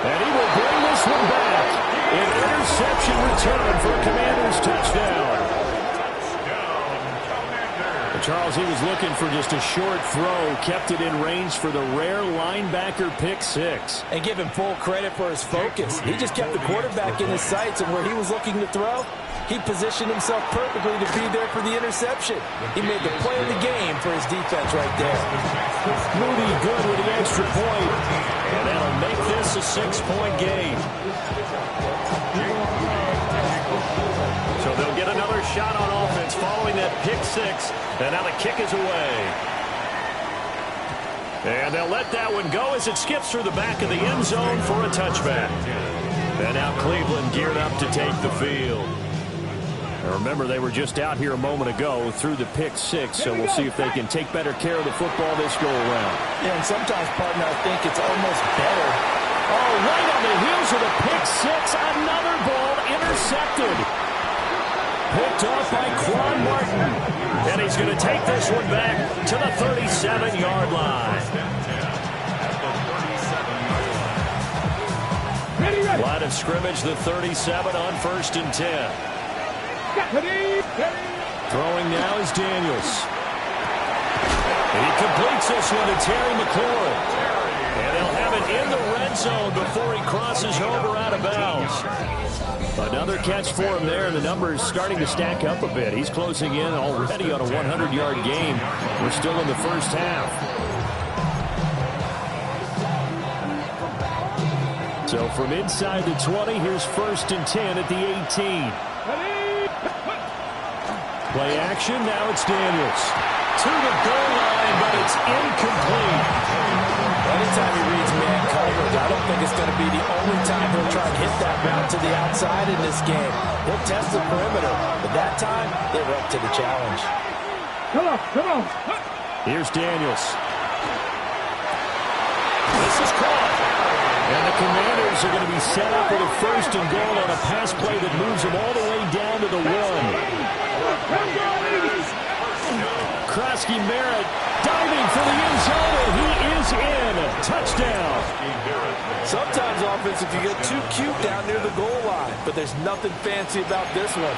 And he will bring this one back. An interception return for a Commanders touchdown. Charles, he was looking for just a short throw, kept it in range for the rare linebacker pick 6. And give him full credit for his focus. He just kept the quarterback in his sights, and where he was looking to throw, he positioned himself perfectly to be there for the interception. He made the play of the game for his defense right there. Moody good with the extra point, and that'll make this a 6-point game. So they'll get another shot on offense following that pick 6. And now the kick is away. And they'll let that one go as it skips through the back of the end zone for a touchback. And now Cleveland geared up to take the field. And remember, they were just out here a moment ago through the pick 6, so we'll see if they can take better care of the football this go-around. Yeah, and sometimes, partner, I think it's almost better. Oh, right on the heels of the pick 6, another ball intercepted. Picked off by Quan Martin. And he's going to take this one back to the 37-yard line. Line of scrimmage, the 37 on 1st and 10. Throwing now is Daniels. And he completes this one to Terry McLaurin. And they'll have it in the red zone before he crosses over out of bounds. Another catch for him there, and the numbers starting to stack up a bit. He's closing in already on a 100-yard game. We're still in the first half. So from inside the 20, here's 1st and 10 at the 18. Play action, now it's Daniels. To the goal line, but it's incomplete. Anytime he reads man coverage, I don't think it's going to be the only time he'll try and hit that route to the outside in this game. He'll test the perimeter, but that time, they were up to the challenge. Come on. Here's Daniels. This is caught. And the Commanders are going to be set up with a 1st and goal on a pass play that moves them all the way down to the 1. Krosky Merritt diving for the end zone, and he is in. Touchdown. Sometimes offense, if you get too cute down near the goal line, but there's nothing fancy about this one.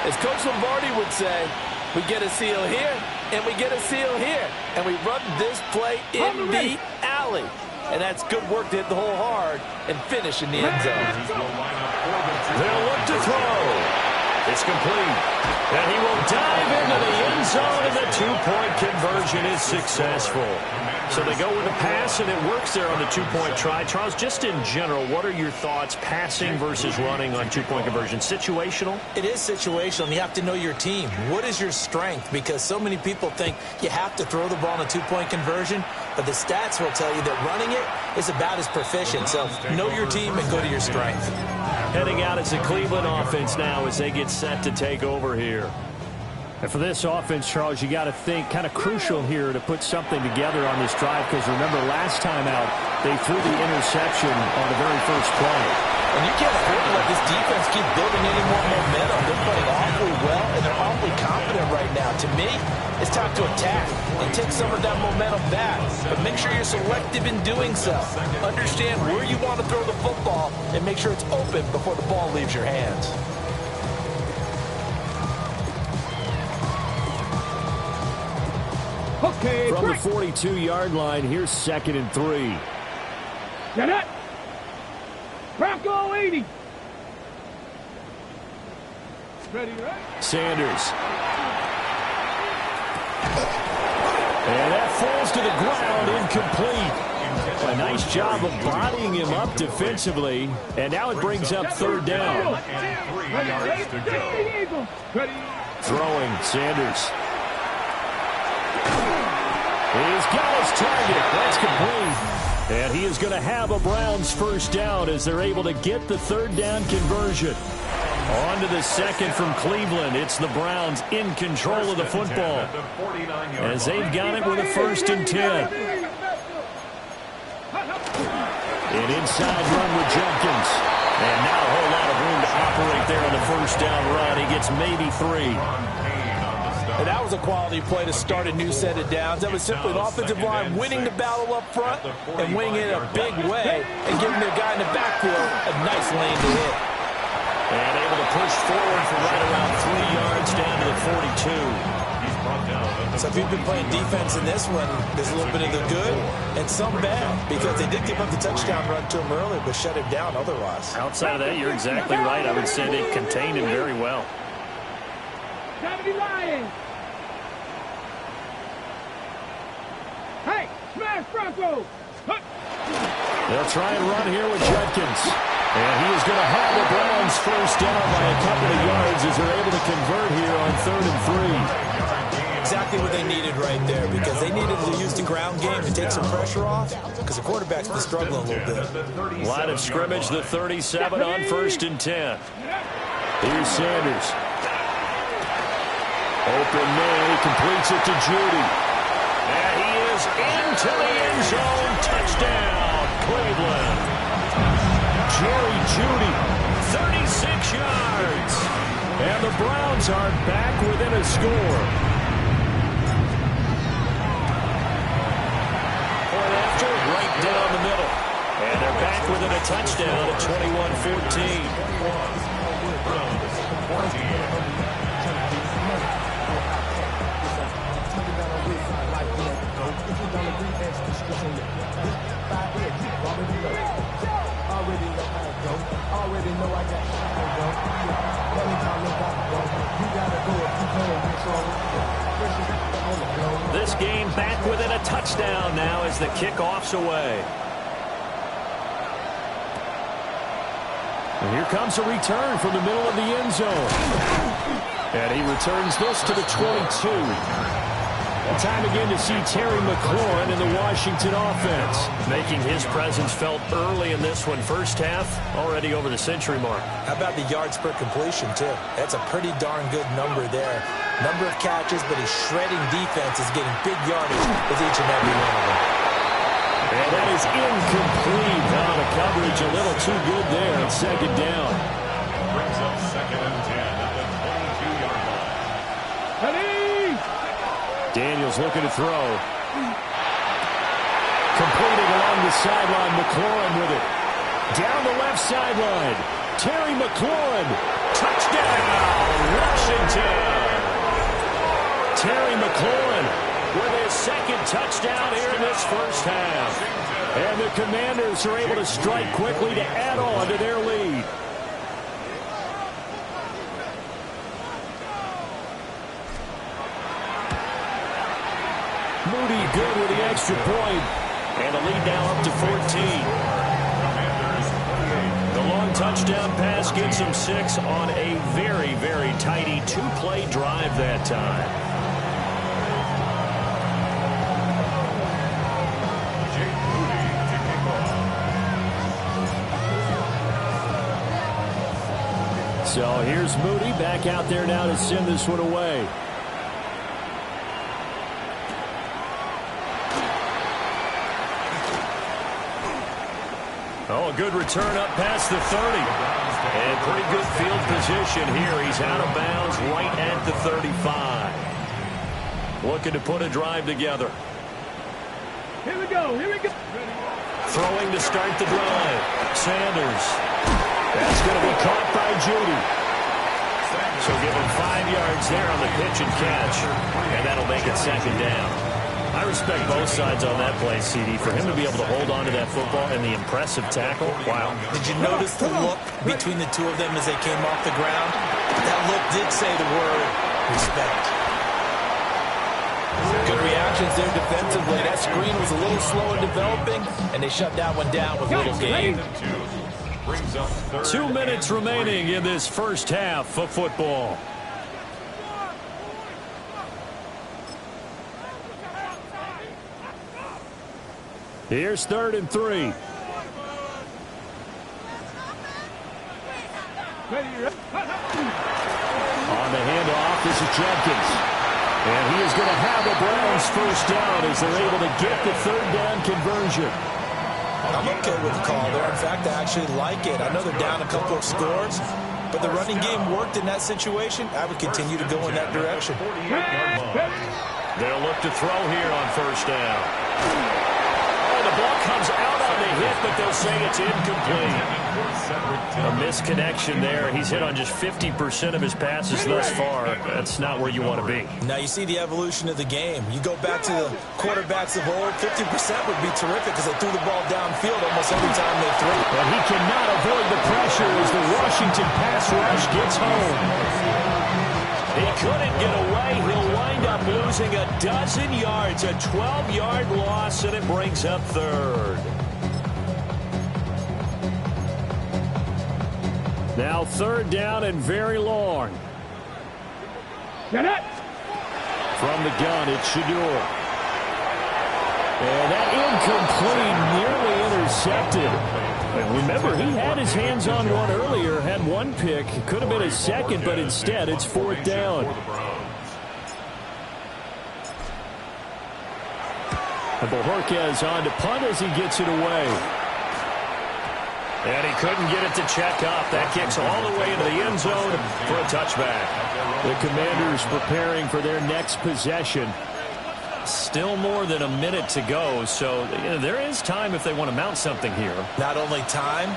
As Coach Lombardi would say, we get a seal here, and we get a seal here, and we run this play in the alley. And that's good work to hit the hole hard and finish in the end zone. They'll look to throw. It's complete. And he will dive into the end zone, and the 2-point conversion is successful. So they go with a pass, and it works there on the 2-point try. Charles, just in general, what are your thoughts passing versus running on 2-point conversion? Situational? It is situational, and you have to know your team. What is your strength? Because so many people think you have to throw the ball in a 2-point conversion, but the stats will tell you that running it is about as proficient. So know your team and go to your strength. Heading out as the Cleveland offense now as they get set to take over here. And for this offense, Charles, you got to think kind of crucial here to put something together on this drive, because remember last time out they threw the interception on the very first play. And you can't afford to let this defense keep building any more momentum. They're playing awfully well, and they're awfully confident right now. To me, it's time to attack and take some of that momentum back. But make sure you're selective in doing so. Understand where you want to throw the football and make sure it's open before the ball leaves your hands. Okay, from quick. the 42-yard line, here's 2nd and 3. Get it. Bronco 80. Ready, right? Sanders. And that falls to the ground, incomplete. A nice job of bodying him up defensively. And now it brings up 3rd down. And 3 yards to go. Throwing, Sanders. He's got his target. That's complete. And he is going to have a Browns first down as they're able to get the 3rd down conversion. On to the 2nd from Cleveland. It's the Browns in control of the football as they've got it with a 1st and 10. An inside run with Jenkins. And now a whole lot of room to operate there on the 1st down run. He gets maybe 3. And that was a quality play to start a new set of downs. That was simply an offensive line winning the battle up front and winning it in a big way and giving their guy in the backfield a nice lane to hit. And able to push forward for right around 3 yards down to the 42. So if you've been playing defense in this one, there's a little bit of the good and some bad, because they did give up the touchdown run to him earlier, but shut him down otherwise. Outside of that, you're exactly right. I would say they contained him very well. 70 Lions. Hey, smash Bronco. They'll try and run here with Jenkins. And he is going to have the Browns first down by a couple of yards as they're able to convert here on 3rd and 3. Exactly what they needed right there, because they needed to use the ground game to take some pressure off, because the quarterback's been struggling a little bit. Line of scrimmage, the 37 on 1st and 10. Here's Sanders. Open man, he completes it to Judy. And he is into the end zone. Touchdown, Cleveland. Jerry Judy, 36 yards. And the Browns are back within a score. Point after, right down the middle. And they're back within a touchdown at 21-14. This game back within a touchdown now as the kickoff's away. And here comes a return from the middle of the end zone. And he returns this to the 22. And time again to see Terry McLaurin in the Washington offense, making his presence felt early in this one. First half, already over the century mark. How about the yards per completion, too? That's a pretty darn good number there. Number of catches, but his shredding defense is getting big yardage with each and every one of them. And that is incomplete. Now the coverage a little too good there on 2nd down. Brings up 2nd and 10 at the 22-yard line. Daniels looking to throw. Completed along the sideline. McLaurin with it. Down the left sideline. Terry McLaurin. Touchdown, Washington. Terry McLaurin with his 2nd touchdown here in this first half. And the Commanders are able to strike quickly to add on to their lead. Moody good with the extra point. And the lead now up to 14. The long touchdown pass gets him 6 on a very, very tidy 2-play drive that time. So here's Moody back out there now to send this one away. Oh, a good return up past the 30. And pretty good field position here. He's out of bounds right at the 35. Looking to put a drive together. Here we go. Here we go. Throwing to start the drive. Sanders. That's going to be caught by Judy. So give him 5 yards there on the pitch and catch. And that'll make it second down. I respect both sides on that play, CD. For him to be able to hold on to that football and the impressive tackle, wow. Did you notice the look between the two of them as they came off the ground? That look did say the word respect. Good reactions there defensively. That screen was a little slow in developing, and they shut that one down with a little gain. 2 minutes remaining in this first half of football. Here's 3rd and 3. On the handoff, this is Jenkins. And he is going to have the Browns first down as they're able to get the 3rd down conversion. I'm okay with the call there. In fact, I actually like it. I know they're down a couple of scores, but the running game worked in that situation. I would continue to go in that direction. They'll look to throw here on first down. The ball comes out on the hit, but they'll say it's incomplete. A misconnection there. He's hit on just 50% of his passes thus far. That's not where you want to be. Now you see the evolution of the game. You go back to the quarterbacks of old, 50% would be terrific because they threw the ball downfield almost every time they threw. And he cannot avoid the pressure as the Washington pass rush gets home. He couldn't get away. He'll wind up losing a dozen yards, a 12-yard loss, and it brings up 3rd. Now 3rd down and very long. Get it. From the gun, it's Shador. And that incomplete, nearly intercepted. And remember, he had his hands on one earlier, had one pick. Could have been his second, but instead it's 4th down. And Baaaaack on to punt as he gets it away. And he couldn't get it to check up. That kicks all the way into the end zone for a touchback. The Commanders preparing for their next possession. Still more than a minute to go, so there is time if they want to mount something here. Not only time,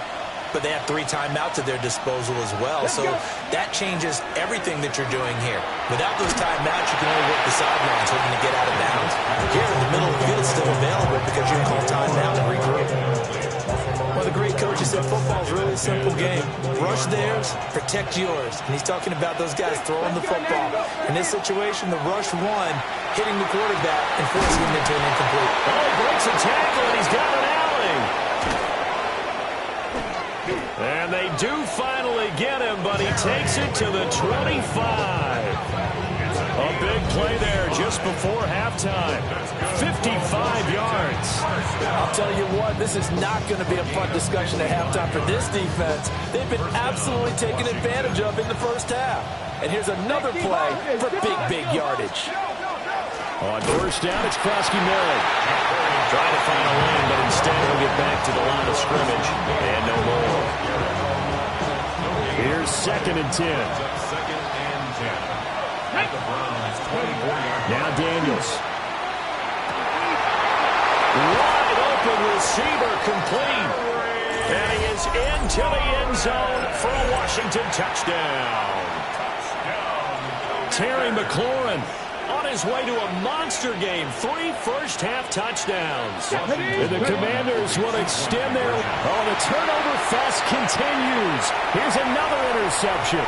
but they have 3 timeouts at their disposal as well, so that changes everything that you're doing here. Without those timeouts, you can only work the sidelines hoping to get out of bounds. Here in the middle of the field, it's still available because you can call timeout and regroup. Well, the great coach has said football is really a simple game. Rush theirs, protect yours. And he's talking about those guys throwing the football. In this situation, the rush one, hitting the quarterback and forcing him into an incomplete. Oh, breaks a tackle, and he's got an alley. And they do finally get him, but he takes it to the 25. A big play there just before halftime. 55 yards. I'll tell you what, this is not going to be a fun discussion at halftime for this defense. They've been absolutely taken advantage of in the first half. And here's another play for big yardage. On first down, it's Krosky-Miller. Trying to find a lane, but instead he'll get back to the line of scrimmage. And no more. Here's 2nd and 10. Now Daniels. Wide open receiver complete. And he is into the end zone for a Washington touchdown. Terry McLaurin on his way to a monster game. 3 first-half touchdowns. And the Commanders will extend their... Oh, the turnover fest continues. Here's another interception.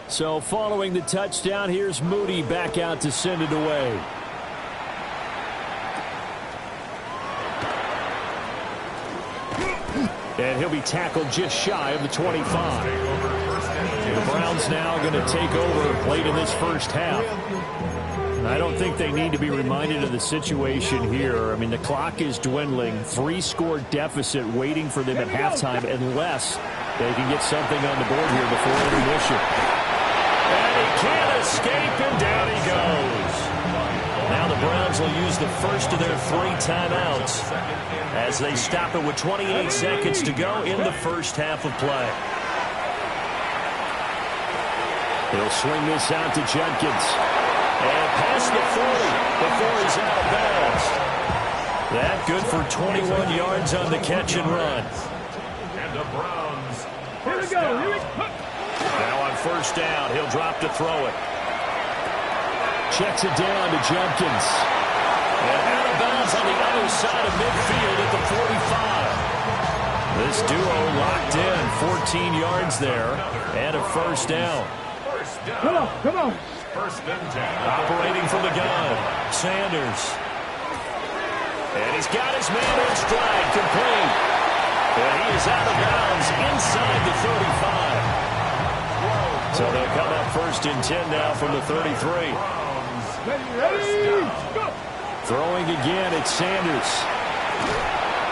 So following the touchdown, here's Moody back out to send it away. And he'll be tackled just shy of the 25. The The Browns now going to take over late in this first half. I don't think they need to be reminded of the situation here. I mean, the clock is dwindling. 3-score deficit waiting for them at halftime unless they can get something on the board here before intermission. And he can't escape, and down he goes. Now the Browns will use the first of their 3 timeouts as they stop it with 28 seconds to go in the first half of play. He'll swing this out to Judkins. And past the 40 before he's out of bounds. That good for 21 yards on the catch and run. And the Browns. Here we go. Here we go. Now on first down, he'll drop to throw it. Checks it down to Judkins. And out of bounds on the other side of midfield at the 45. This duo locked in, 14 yards there, and a first down. Come on, come on. First and 10. Operating from the gun, Sanders. And he's got his man in stride, complete. And he is out of bounds inside the 35. So they'll come up first and 10 now from the 33. Ready, go. Throwing again, it's Sanders.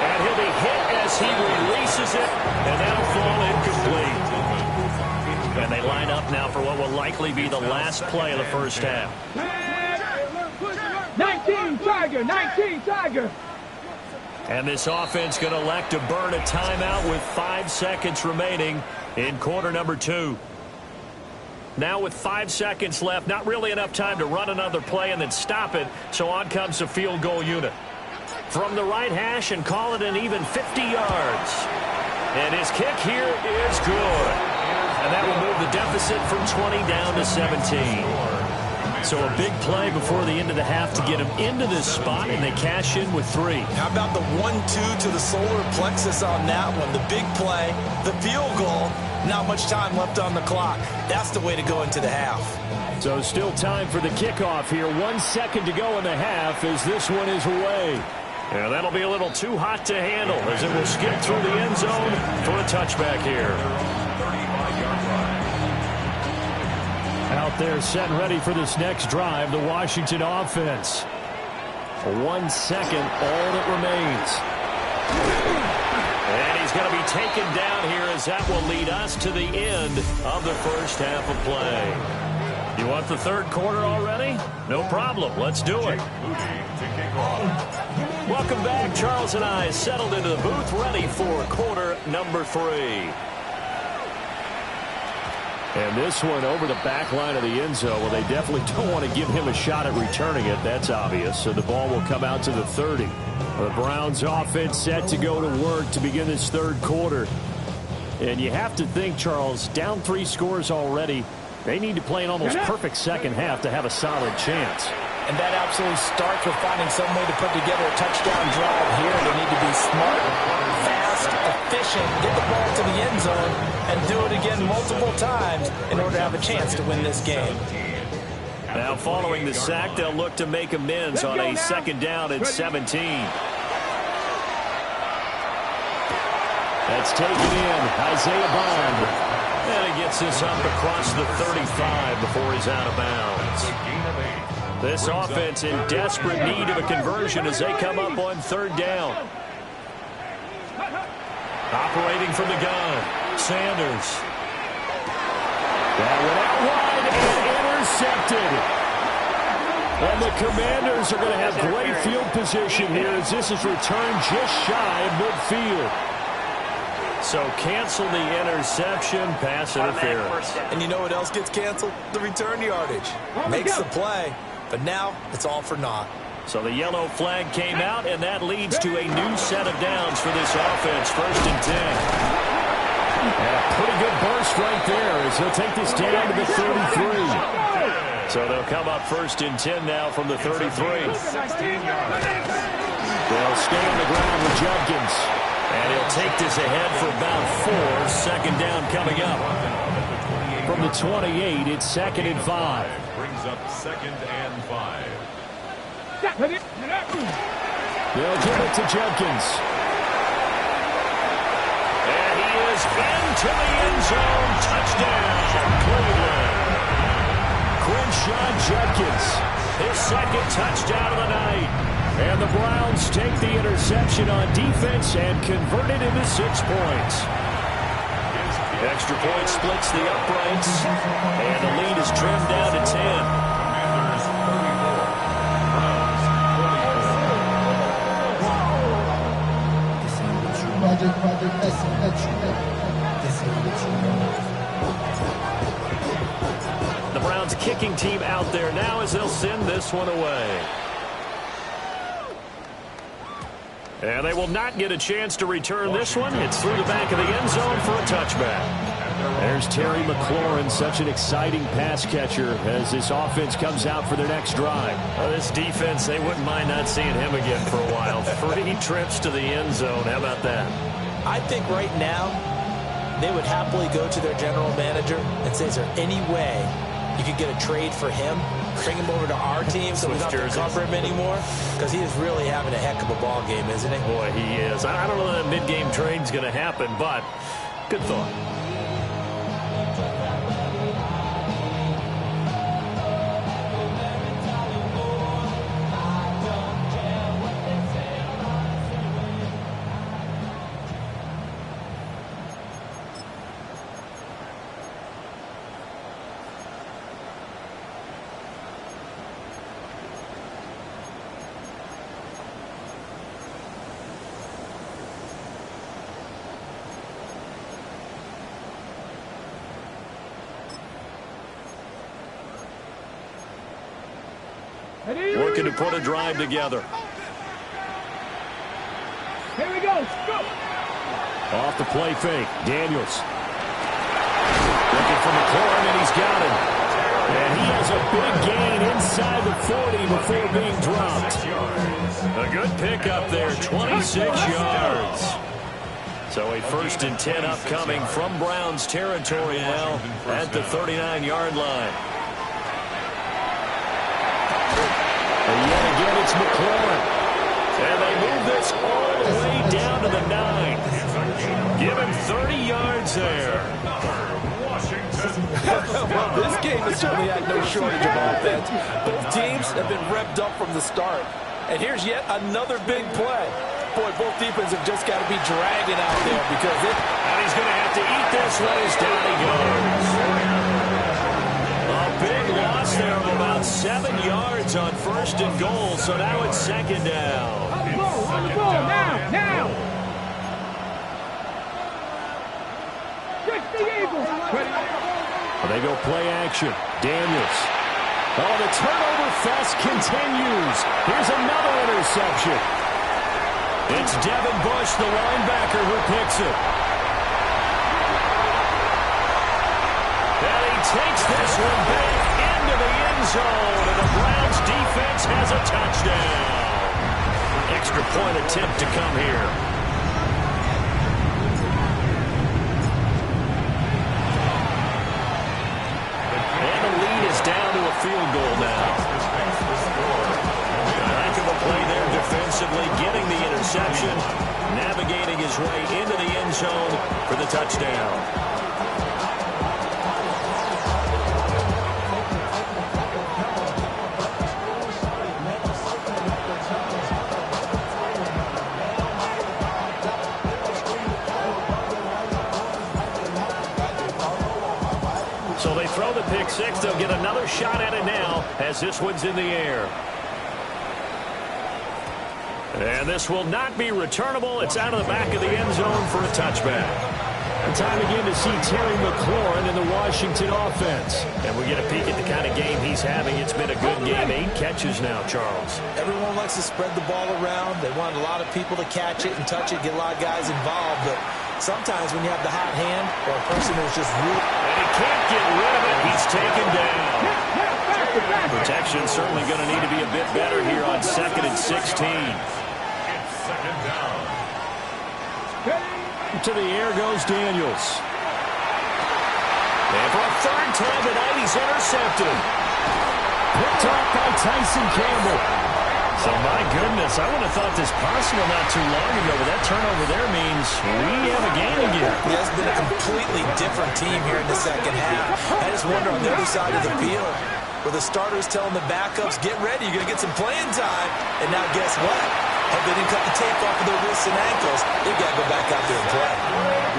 And he'll be hit as he releases it, and that'll fall incomplete. And they line up now for what will likely be the last play of the first half. 19 Tiger, 19 Tiger. And this offense going to elect to burn a timeout with 5 seconds remaining in quarter number 2. Now with 5 seconds left, not really enough time to run another play and then stop it, so on comes the field goal unit. From the right hash and call it an even 50 yards. And his kick here is good. And that will move the deficit from 20 down to 17. So a big play before the end of the half to get him into this spot, and they cash in with 3. How about the 1-2 to the solar plexus on that one? The big play, the field goal, not much time left on the clock. That's the way to go into the half. So still time for the kickoff here. 1 second to go in the half as this one is away. And that'll be a little too hot to handle as it will skip through the end zone for a touchback here. Out there set and ready for this next drive, the Washington offense. 1 second, all that remains. And he's going to be taken down here as that will lead us to the end of the first half of play. You want the third quarter already? No problem. Let's do it. Welcome back. Charles and I settled into the booth, ready for quarter number 3. And this one over the back line of the end zone. Well, they definitely don't want to give him a shot at returning it. That's obvious. So the ball will come out to the 30. The Browns offense set to go to work to begin this third quarter. And you have to think, Charles, down 3 scores already. They need to play an almost perfect second half to have a solid chance. And that absolutely starts with finding some way to put together a touchdown drive here. They need to be smart, fast, efficient, get the ball to the end zone, and do it again multiple times in order to have a chance to win this game. Now following the sack, they'll look to make amends on a second down at 17. That's taken in, Isaiah Bond. And he gets this up across the 35 before he's out of bounds. This offense in desperate need of a conversion as they come up on third down. Operating from the gun, Sanders. That went out wide and intercepted. And the Commanders are going to have great field position here as this is returned just shy of midfield. So cancel the interception, pass interference. And you know what else gets canceled? The return yardage. Makes the play, but now it's all for naught. So the yellow flag came out, and that leads to a new set of downs for this offense, 1st and 10. And a pretty good burst right there as he'll take this down to the 33. So they'll come up 1st and 10 now from the 33. They'll stay on the ground with Judkins. And he'll take this ahead for about 4. Second down coming up. From the 28, it's 2nd and 5. Brings up 2nd and 5. They'll give it to Judkins. And he is is into the end zone. Touchdown, Cleveland. Crenshaw Judkins, his second touchdown of the night. And the Browns take the interception on defense and convert it into 6 points. Extra point splits the uprights, and the lead is trimmed down to 10. The Browns kicking team out there now as they'll send this one away. And they will not get a chance to return this one. It's through the back of the end zone for a touchback. There's Terry McLaurin, such an exciting pass catcher as this offense comes out for their next drive. This defense, they wouldn't mind not seeing him again for a while. 3 trips to the end zone. How about that? I think right now they would happily go to their general manager and say, is there any way you could get a trade for him? Bring him over to our team so we don't have to cover him anymore? Because he is really having a heck of a ball game, isn't he? Boy, he is. I don't know that a mid-game trade's going to happen, but good thought. Working to put a drive together. Here we go. Go. Off the play fake. Daniels. Looking for McLaurin, and he's got him. And he has a big gain inside the 40 before being dropped. A good pickup there, 26 yards. So a 1st and 10 upcoming from Browns territory now at the 39-yard line. And yet again, it's McLaurin. And they move this all the way down to the 9. Give him 30 yards there. Well, this game has certainly had no shortage of offense. Both teams have been revved up from the start. And here's yet another big play. Boy, both defenses have just got to be dragging out there because and he's going to have to eat this one as down he goes. A big loss there of about 7 yards on 1st and goal, so now it's 2nd down. On the ball, now! Trick the Eagles! They go play action. Daniels. Oh, the turnover fest continues. Here's another interception. It's Devin Bush, the linebacker, who picks it. And he takes this one back into the end zone, and the Browns defense has a touchdown. Extra point attempt to come here. And the lead is down to a field goal now. Heck of a play there defensively, getting the interception, navigating his way into the end zone for the touchdown. So they throw the pick six. They'll get another shot at it now as this one's in the air. And this will not be returnable. It's out of the back of the end zone for a touchback. And time again to see Terry McLaurin in the Washington offense. And we get a peek at the kind of game he's having. It's been a good game. 8 catches now, Charles. Everyone likes to spread the ball around. They want a lot of people to catch it and touch it, get a lot of guys involved. But sometimes when you have the hot hand or a person who's just really... And he can't get rid of it. He's taken down. Protection certainly going to need to be a bit better here on 2nd and 16. To the air goes Daniels. And for a 3rd time tonight, he's intercepted. Picked off by Tyson Campbell. So, my goodness, I would have thought this possible not too long ago, but that turnover there means we have a game again. It has been a completely different team here in the second half. I just wonder on the other side of the field, where the starters telling the backups, get ready, you're going to get some playing time. And now guess what? Hope they didn't cut the tape off of their wrists and ankles. They've got to go back out there and play.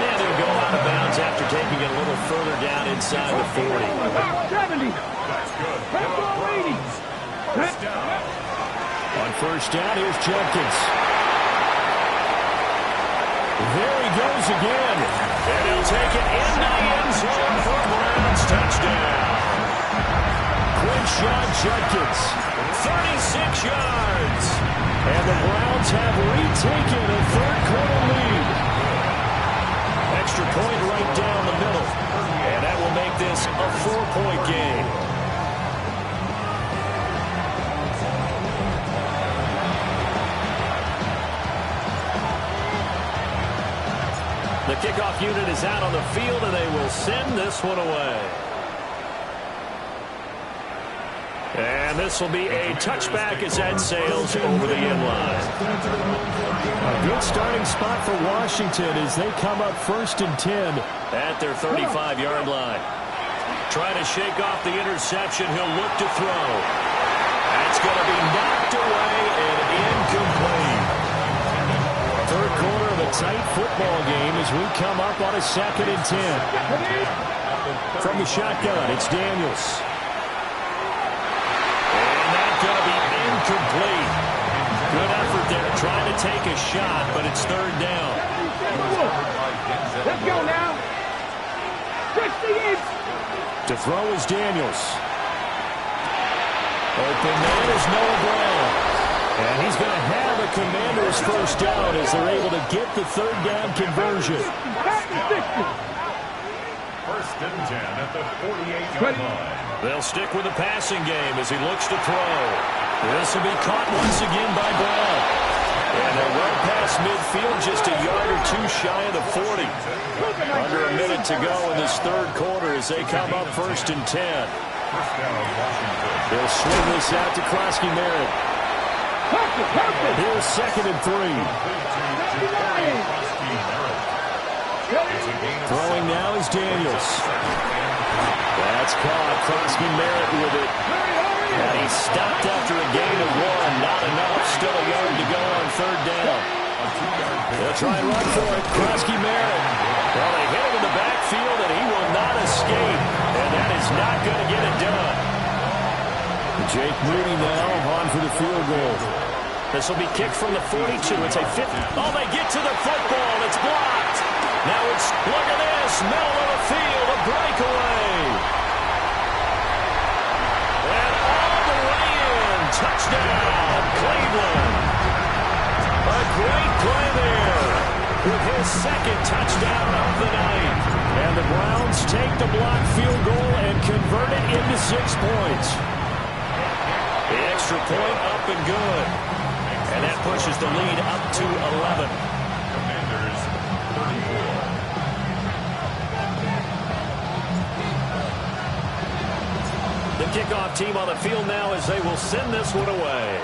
Yeah, they'll go out of bounds after taking it a little further down inside the 40. 70. That's good. Let's go, ladies. First down. On first down, here's Jenkins. There he goes again. And he'll take it in the end zone for a Browns touchdown. Quinshon Judkins, 36 yards. And the Browns have retaken a third-quarter lead. Extra point right down the middle. And that will make this a 4-point game. The kickoff unit is out on the field, and they will send this one away. And this will be a touchback as that sails over the end line. A good starting spot for Washington as they come up 1st and 10 at their 35-yard line. Trying to shake off the interception. He'll look to throw. That's going to be knocked away and incomplete. Third quarter of a tight football game as we come up on a 2nd and 10. From the shotgun, it's Daniels. Going to be incomplete. Good effort there trying to take a shot, but it's 3rd down. Let's go now. Stretch the edge. To throw is Daniels. Open man is Noah Brown. And he's going to have a Commander's first down as they're able to get the 3rd down conversion. 1st and 10 at the 48-yard line. They'll stick with the passing game as he looks to throw. This will be caught once again by Brown. And they're right past midfield, just a yard or two shy of the 40. Under a minute to go in this third quarter as they come up 1st and 10. They'll swing this out to Krosky Merritt. Here's 2nd and 3. Throwing now is Daniels. That's caught. Krosky Merritt with it. And he's stopped after a gain of 1. Not enough. Still a yard to go on 3rd down. They'll try and run for it. Krosky Merritt. Well, they hit him in the backfield, and he will not escape. And that is not going to get it done. Jake Moody now on for the field goal. This will be kicked from the 42. It's a 50. Oh, they get to the football. It's blocked. Now it's, look at this, middle of the field, a breakaway. And all the way in, touchdown, Cleveland. A great play there with his 2nd touchdown of the night. And the Browns take the blocked field goal and convert it into 6 points. The extra point up and good. And that pushes the lead up to 11. Commanders 34. The kickoff team on the field now as they will send this one away.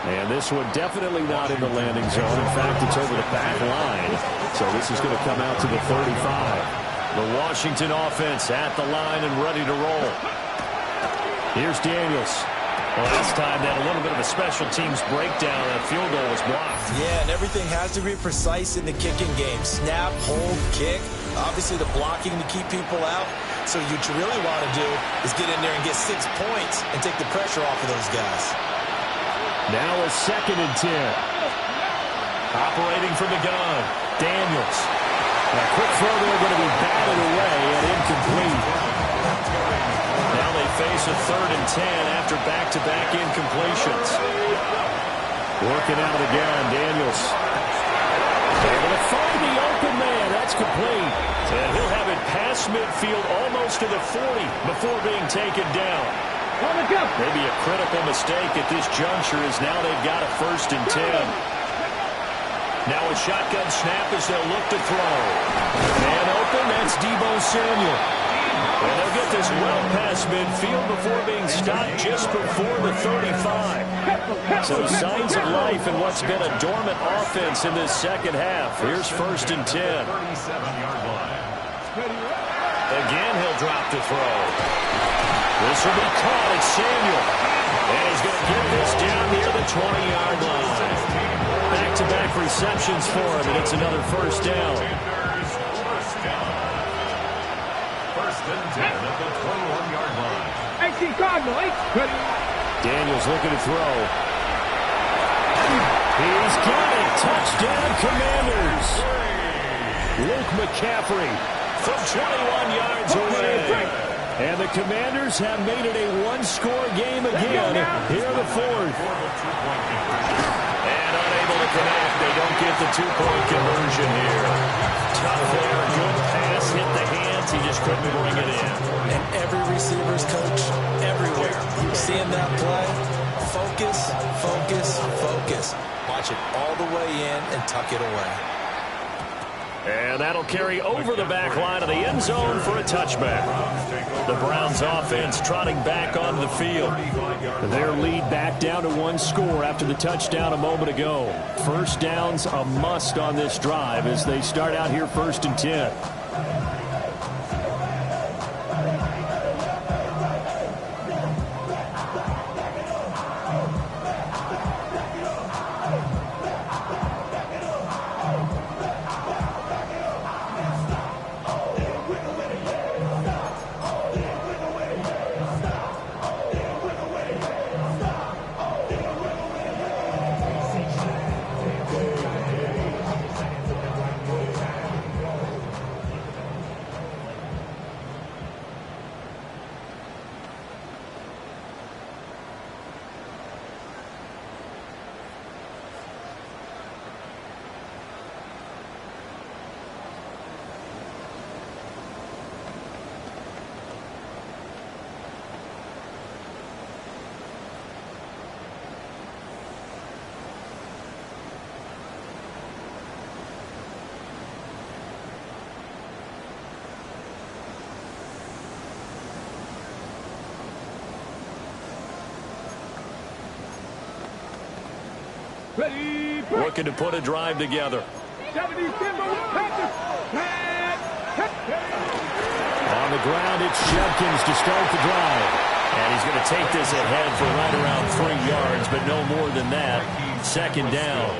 And this one definitely not in the landing zone. In fact, it's over the back line. So this is going to come out to the 35. The Washington offense at the line and ready to roll. Here's Daniels. Well, last time they had a little bit of a special teams breakdown. That field goal was blocked. Yeah, and everything has to be precise in the kicking game. Snap, hold, kick. Obviously, the blocking to keep people out. So what you really want to do is get in there and get 6 points and take the pressure off of those guys. Now a 2nd and 10. Operating from the gun, Daniels. A quick throw there going to be batted away and incomplete. Now they face a 3rd and 10 after back-to-back incompletions. Working out again, Daniels. Able to find the open man. That's complete. And he'll have it past midfield almost to the 40 before being taken down. Maybe a critical mistake at this juncture as now they've got a 1st and 10. Now a shotgun snap as they'll look to throw. And open, that's Deebo Samuel. And they'll get this well past midfield before being stopped just before the 35. So signs of life in what's been a dormant offense in this second half. Here's 1st and 10. 37-yard line. Again, he'll drop the throw. This will be caught. It's Samuel. And he's going to get this down near the 20-yard line. Back-to-back receptions for him, and it's another 1st down. First and 10 at the 21-yard line. Daniels looking to throw. He's got it. Touchdown, Commanders. Luke McCaffrey from 21 yards away. And the Commanders have made it a one-score game again here in the 4th. And unable to connect. They don't get the 2-point conversion here. Tough there. Good pass. Hit the hands. He just couldn't bring it in. And every receiver's coach, everywhere. Seeing that play, focus, focus, focus. Watch it all the way in and tuck it away. And that'll carry over the back line of the end zone for a touchback. The Browns offense trotting back onto the field. Their lead back down to 1 score after the touchdown a moment ago. 1st downs a must on this drive as they start out here 1st and 10. Looking to put a drive together. On the ground, it's Judkins to start the drive. And he's going to take this ahead for right around 3 yards, but no more than that. 2nd down.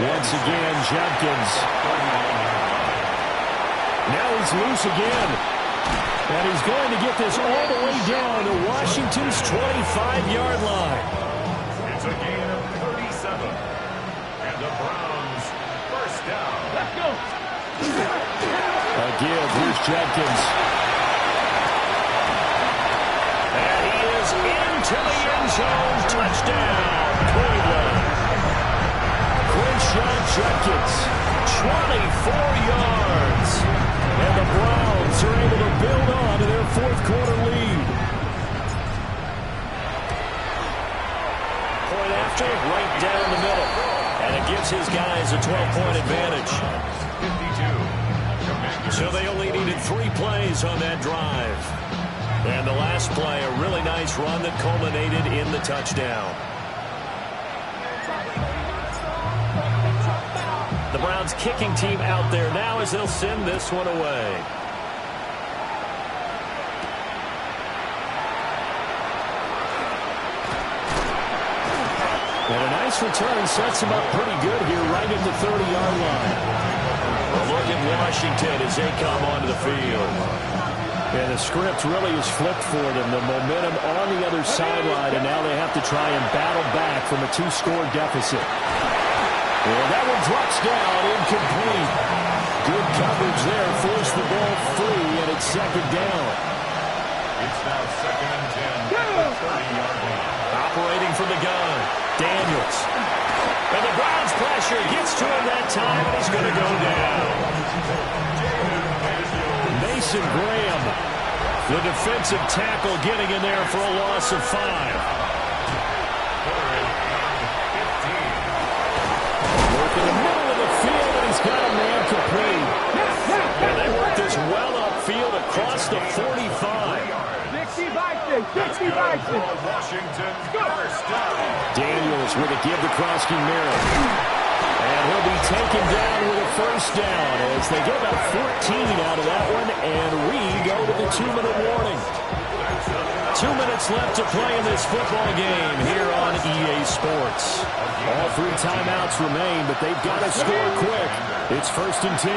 Once again, Judkins. Now he's loose again. And he's going to get this all the way down to Washington's 25-yard line. It's a gain of 37. And the Browns, 1st down. Let's go. A give. Here's Judkins. And he is into the end zone. Touchdown, Cleveland. Quinshon Judkins, 24 yards. And the Browns are able to build on to their 4th quarter lead. Point after, right down the middle. And it gives his guys a 12-point advantage. 52. So they only needed 3 plays on that drive. And the last play, a really nice run that culminated in the touchdown. The Browns kicking team out there now as they'll send this one away. And a nice return sets him up pretty good here right at the 30-yard line. A look at Washington as they come onto the field. And the script really is flipped for them. The momentum on the other sideline, and now they have to try and battle back from a 2-score deficit. Well, that one drops down, incomplete. Good coverage there, forced the ball free, and it's 2nd down. It's now 2nd and 10 at the 30-yard line. Operating from the gun, Daniels. And the Browns pressure gets to him that time, and he's going to go down. Mason Graham, the defensive tackle, getting in there for a loss of 5. In the middle of the field, and he's got a man complete. That's good for Washington. First down. Daniels with a give to Krosky-Merritt. And he'll be taken down with a first down as they get about 14 out of that one, and we go to the 2-minute warning. 2 minutes left to play in this football game here on EA Sports. All 3 timeouts remain, but they've got to score quick. It's 1st and 10.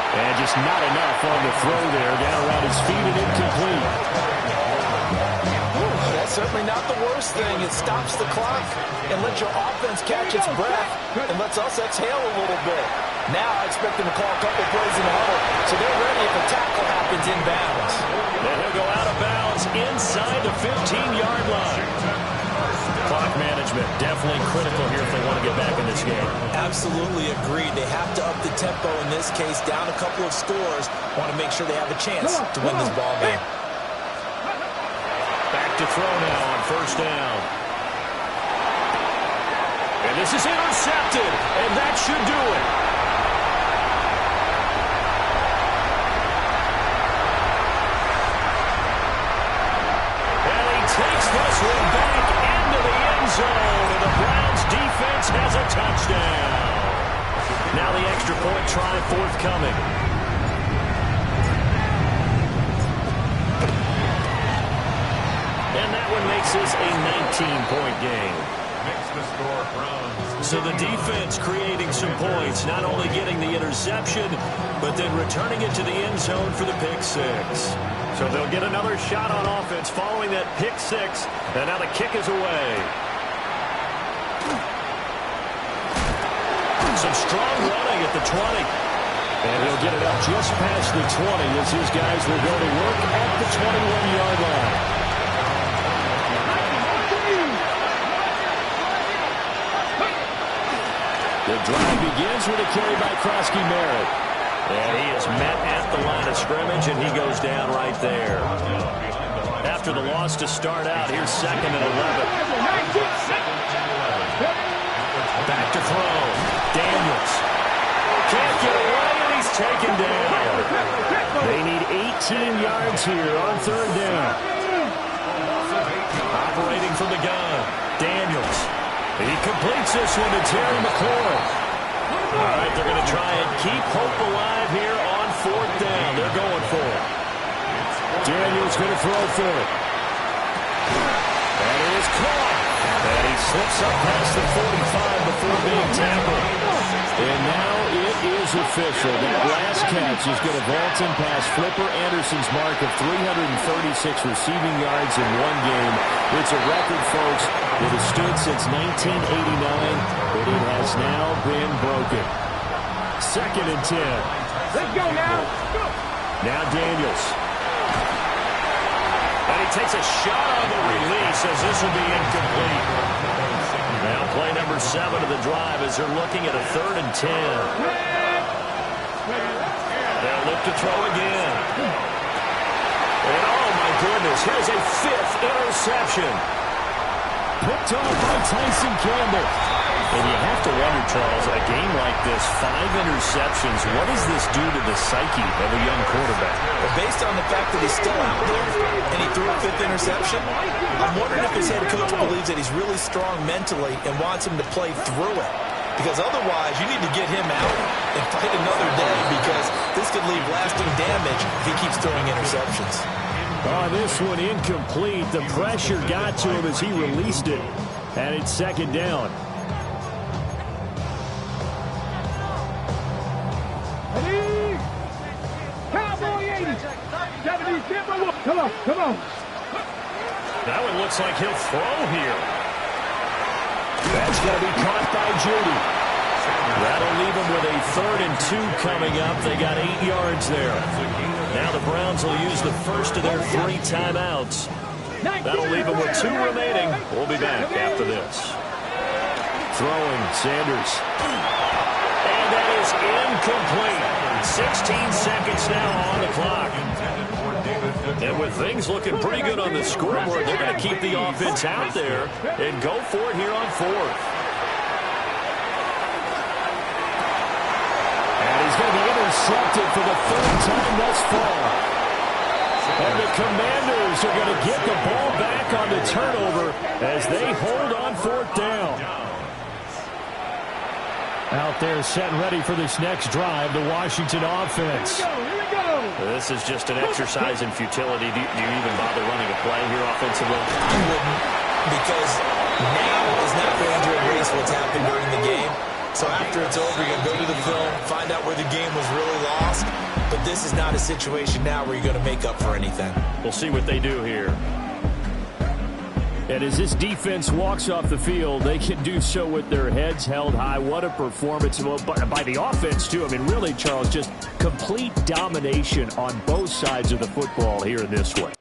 And just not enough on the throw there. Down around his feet and incomplete. That's certainly not the worst thing. It stops the clock and lets your offense catch its breath and lets us exhale a little bit. Now I expect them to call a couple plays in the huddle so they're ready if a tackle happens inbounds. Then he'll go out of bounds inside the 15-yard line. Clock management definitely critical here if they want to get back in this game. Absolutely agreed. They have to up the tempo in this case, down a couple of scores. Want to make sure they have a chance to win this ball game. Back to throw now on first down. And this is intercepted, and that should do it. And he takes this one back into the end zone, and the Browns defense has a touchdown. Now the extra point try forthcoming. And that one makes this a 19-point game. Makes the score Browns. So the defense creating some points, not only getting the interception, but then returning it to the end zone for the pick six. So they'll get another shot on offense following that pick six, and now the kick is away. Some strong running at the 20. And he'll get it up just past the 20 as his guys will go to work at the 21-yard line. The drive begins with a carry by Krosky-Merritt. And he is met at the line of scrimmage, and he goes down right there. After the loss to start out, here's 2nd and 11. Back to throw. Daniels. Can't get away, and he's taken down. They need 18 yards here on 3rd down. Operating from the gun. Daniels. He completes this one to Terry McLaurin. All right, they're going to try and keep hope alive here on 4th down. They're going for it. Daniels going to throw for it. And it is caught. And he slips up past the 45 before being tackled. And now it is official. That last catch is going to vault him past Flipper Anderson's mark of 336 receiving yards in one game. It's a record, folks. It has stood since 1989, but it has now been broken. 2nd and 10. Let's go now. Go. Now Daniels. And he takes a shot on the release as this will be incomplete. Now play number 7 of the drive as they're looking at a 3rd and 10. They'll look to throw again. And oh my goodness, here's a 5th interception. Picked off by Tyson Campbell. And you have to wonder, Charles, a game like this, 5 interceptions, what does this do to the psyche of a young quarterback? Well, based on the fact that he's still out there and he threw a 5th interception, I'm wondering if his head coach believes that he's really strong mentally and wants him to play through it. Because otherwise, you need to get him out and fight another day because this could leave lasting damage if he keeps throwing interceptions. Oh, this one incomplete. The pressure got to him as he released it. And it's 2nd down. Cowboy 80. 70, come on, come on. That one looks like he'll throw here. That's going to be caught by Judy. That'll leave him with a 3rd and 2 coming up. They got 8 yards there. Now the Browns will use the first of their 3 timeouts. That'll leave them with 2 remaining. We'll be back after this. Throwing, Sanders. And that is incomplete. 16 seconds now on the clock. And with things looking pretty good on the scoreboard, they're going to keep the offense out there and go for it here on 4th. And he's going to be intercepted for the 3rd time thus far. And the Commanders are going to get the ball back on the turnover as they hold on 4th down. Out there set and ready for this next drive, the Washington offense. Here we go. This is just an exercise in futility. Do you even bother running a play here offensively? I wouldn't, because now is not going to erase what's happened during the game. So after it's over, you're going to go to the film, find out where the game was really lost. But this is not a situation now where you're going to make up for anything. We'll see what they do here. And as this defense walks off the field, they can do so with their heads held high. What a performance by the offense, too. I mean, really, Charles, just complete domination on both sides of the football here in this one.